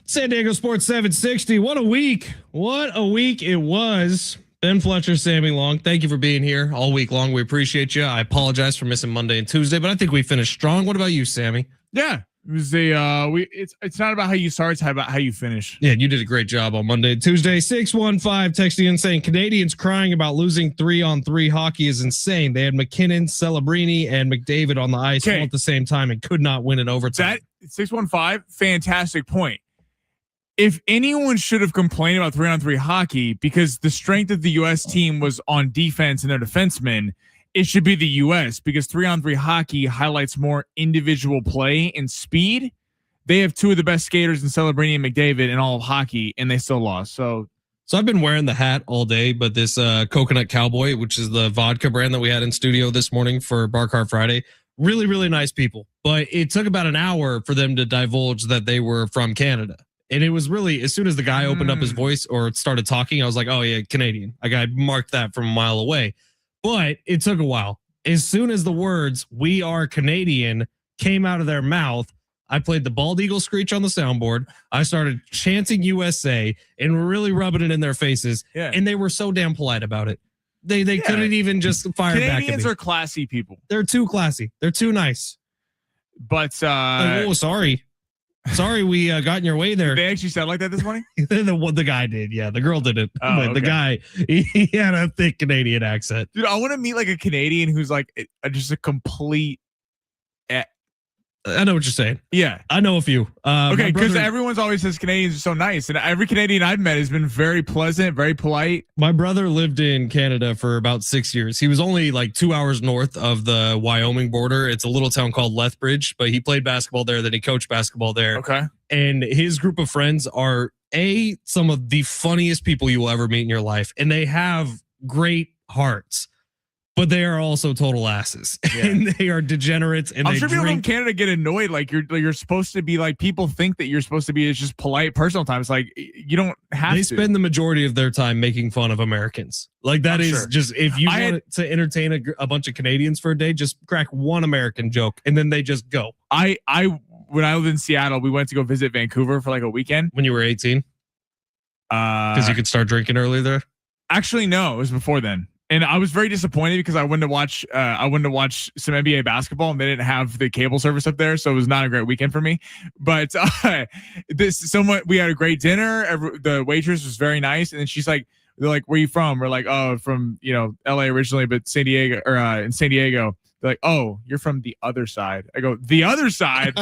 San Diego Sports 760. What a week. What a week it was. Ben Fletcher, Sammy Long, thank you for being here all week long. We appreciate you. I apologize for missing Monday and Tuesday, but I think we finished strong. What about you, Sammy? Yeah. It was it's not about how you start, it's about how you finish. Yeah, you did a great job on Monday and Tuesday. 615 texting in saying Canadians crying about losing 3-on-3 hockey is insane. They had McKinnon, Celebrini, and McDavid on the ice all at the same time and could not win in overtime. That 615, fantastic point. If anyone should have complained about 3-on-3 hockey because the strength of the U.S. team was on defense and their defensemen, it should be the U.S. because 3-on-3 hockey highlights more individual play and speed. They have two of the best skaters in Celebrini and McDavid in all of hockey, and they still lost. So I've been wearing the hat all day, but this Coconut Cowboy, which is the vodka brand that we had in studio this morning for Bar Car Friday, really, really nice people. But it took about an hour for them to divulge that they were from Canada. And it was really, as soon as the guy opened up his voice or started talking, I was like, oh yeah, Canadian. I marked that from a mile away. But it took a while. As soon as the words, we are Canadian, came out of their mouth, I played the bald eagle screech on the soundboard. I started chanting USA and really rubbing it in their faces. Yeah. And they were so damn polite about it. They couldn't even just fire back at me. Canadians are classy people. They're too classy. They're too nice. But like, oh, sorry, we got in your way there. They actually sound like that this morning. The guy did, yeah. The girl didn't, but okay. the guy he had a thick Canadian accent. Dude, I want to meet like a Canadian who's like just a complete. I know what you're saying. Yeah, I know a few. Okay, because everyone's always says Canadians are so nice, and every Canadian I've met has been very pleasant, very polite. My brother lived in Canada for about 6 years. He was only like 2 hours north of the Wyoming border. It's a little town called Lethbridge, but he played basketball there. Then he coached basketball there. Okay, and his group of friends are some of the funniest people you will ever meet in your life, and they have great hearts. But they are also total asses, and they are degenerates. And I'm they sure people drink. in Canada get annoyed. Like you're supposed to be like people think that you're supposed to be. It's just polite personal time. It's like you don't have. They spend the majority of their time making fun of Americans. Like that is just if you want to entertain a bunch of Canadians for a day, just crack one American joke, and then they just go. When I lived in Seattle, we went to go visit Vancouver for like a weekend. When you were 18, because you could start drinking early there. Actually, no, it was before then. And I was very disappointed because I wanted to watch some NBA basketball and they didn't have the cable service up there, so it was not a great weekend for me. But we had a great dinner. The waitress was very nice, and then they're like, "Where are you from?" We're like, "Oh, from LA originally, but San Diego in San Diego." They're like, "Oh, you're from the other side." I go, "The other side."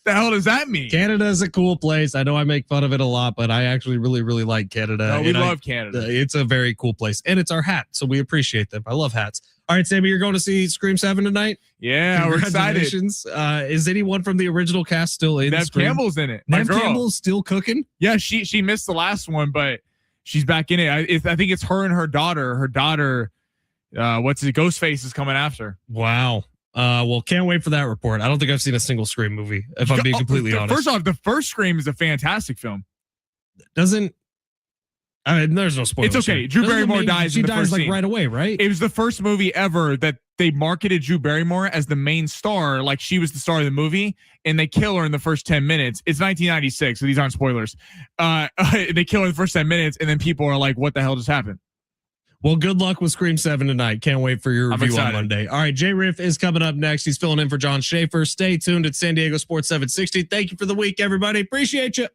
The hell does that mean? Canada is a cool place. I know I make fun of it a lot, but I actually really, really like Canada. No, we love Canada. It's a very cool place, and it's our hat, so we appreciate them. I love hats. All right, Sammy, you're going to see Scream 7 tonight? Yeah, we're excited. Is anyone from the original cast still in? Nev Campbell's in it. Nev Campbell's still cooking? Yeah, she missed the last one, but she's back in it. I think it's her and her daughter. Her daughter, Ghostface is coming after. Wow. Well, can't wait for that report. I don't think I've seen a single Scream movie, if I'm being completely honest. First off, the first Scream is a fantastic film. There's no spoilers. It's okay. Drew Barrymore dies. She dies like right away, right? It was the first movie ever that they marketed Drew Barrymore as the main star, like she was the star of the movie, and they kill her in the first 10 minutes. It's 1996, so these aren't spoilers. They kill her in the first 10 minutes, and then people are like, "What the hell just happened?" Well, good luck with Scream 7 tonight. Can't wait for your review on Monday. All right, Jay Riff is coming up next. He's filling in for John Schaefer. Stay tuned at San Diego Sports 760. Thank you for the week, everybody. Appreciate you.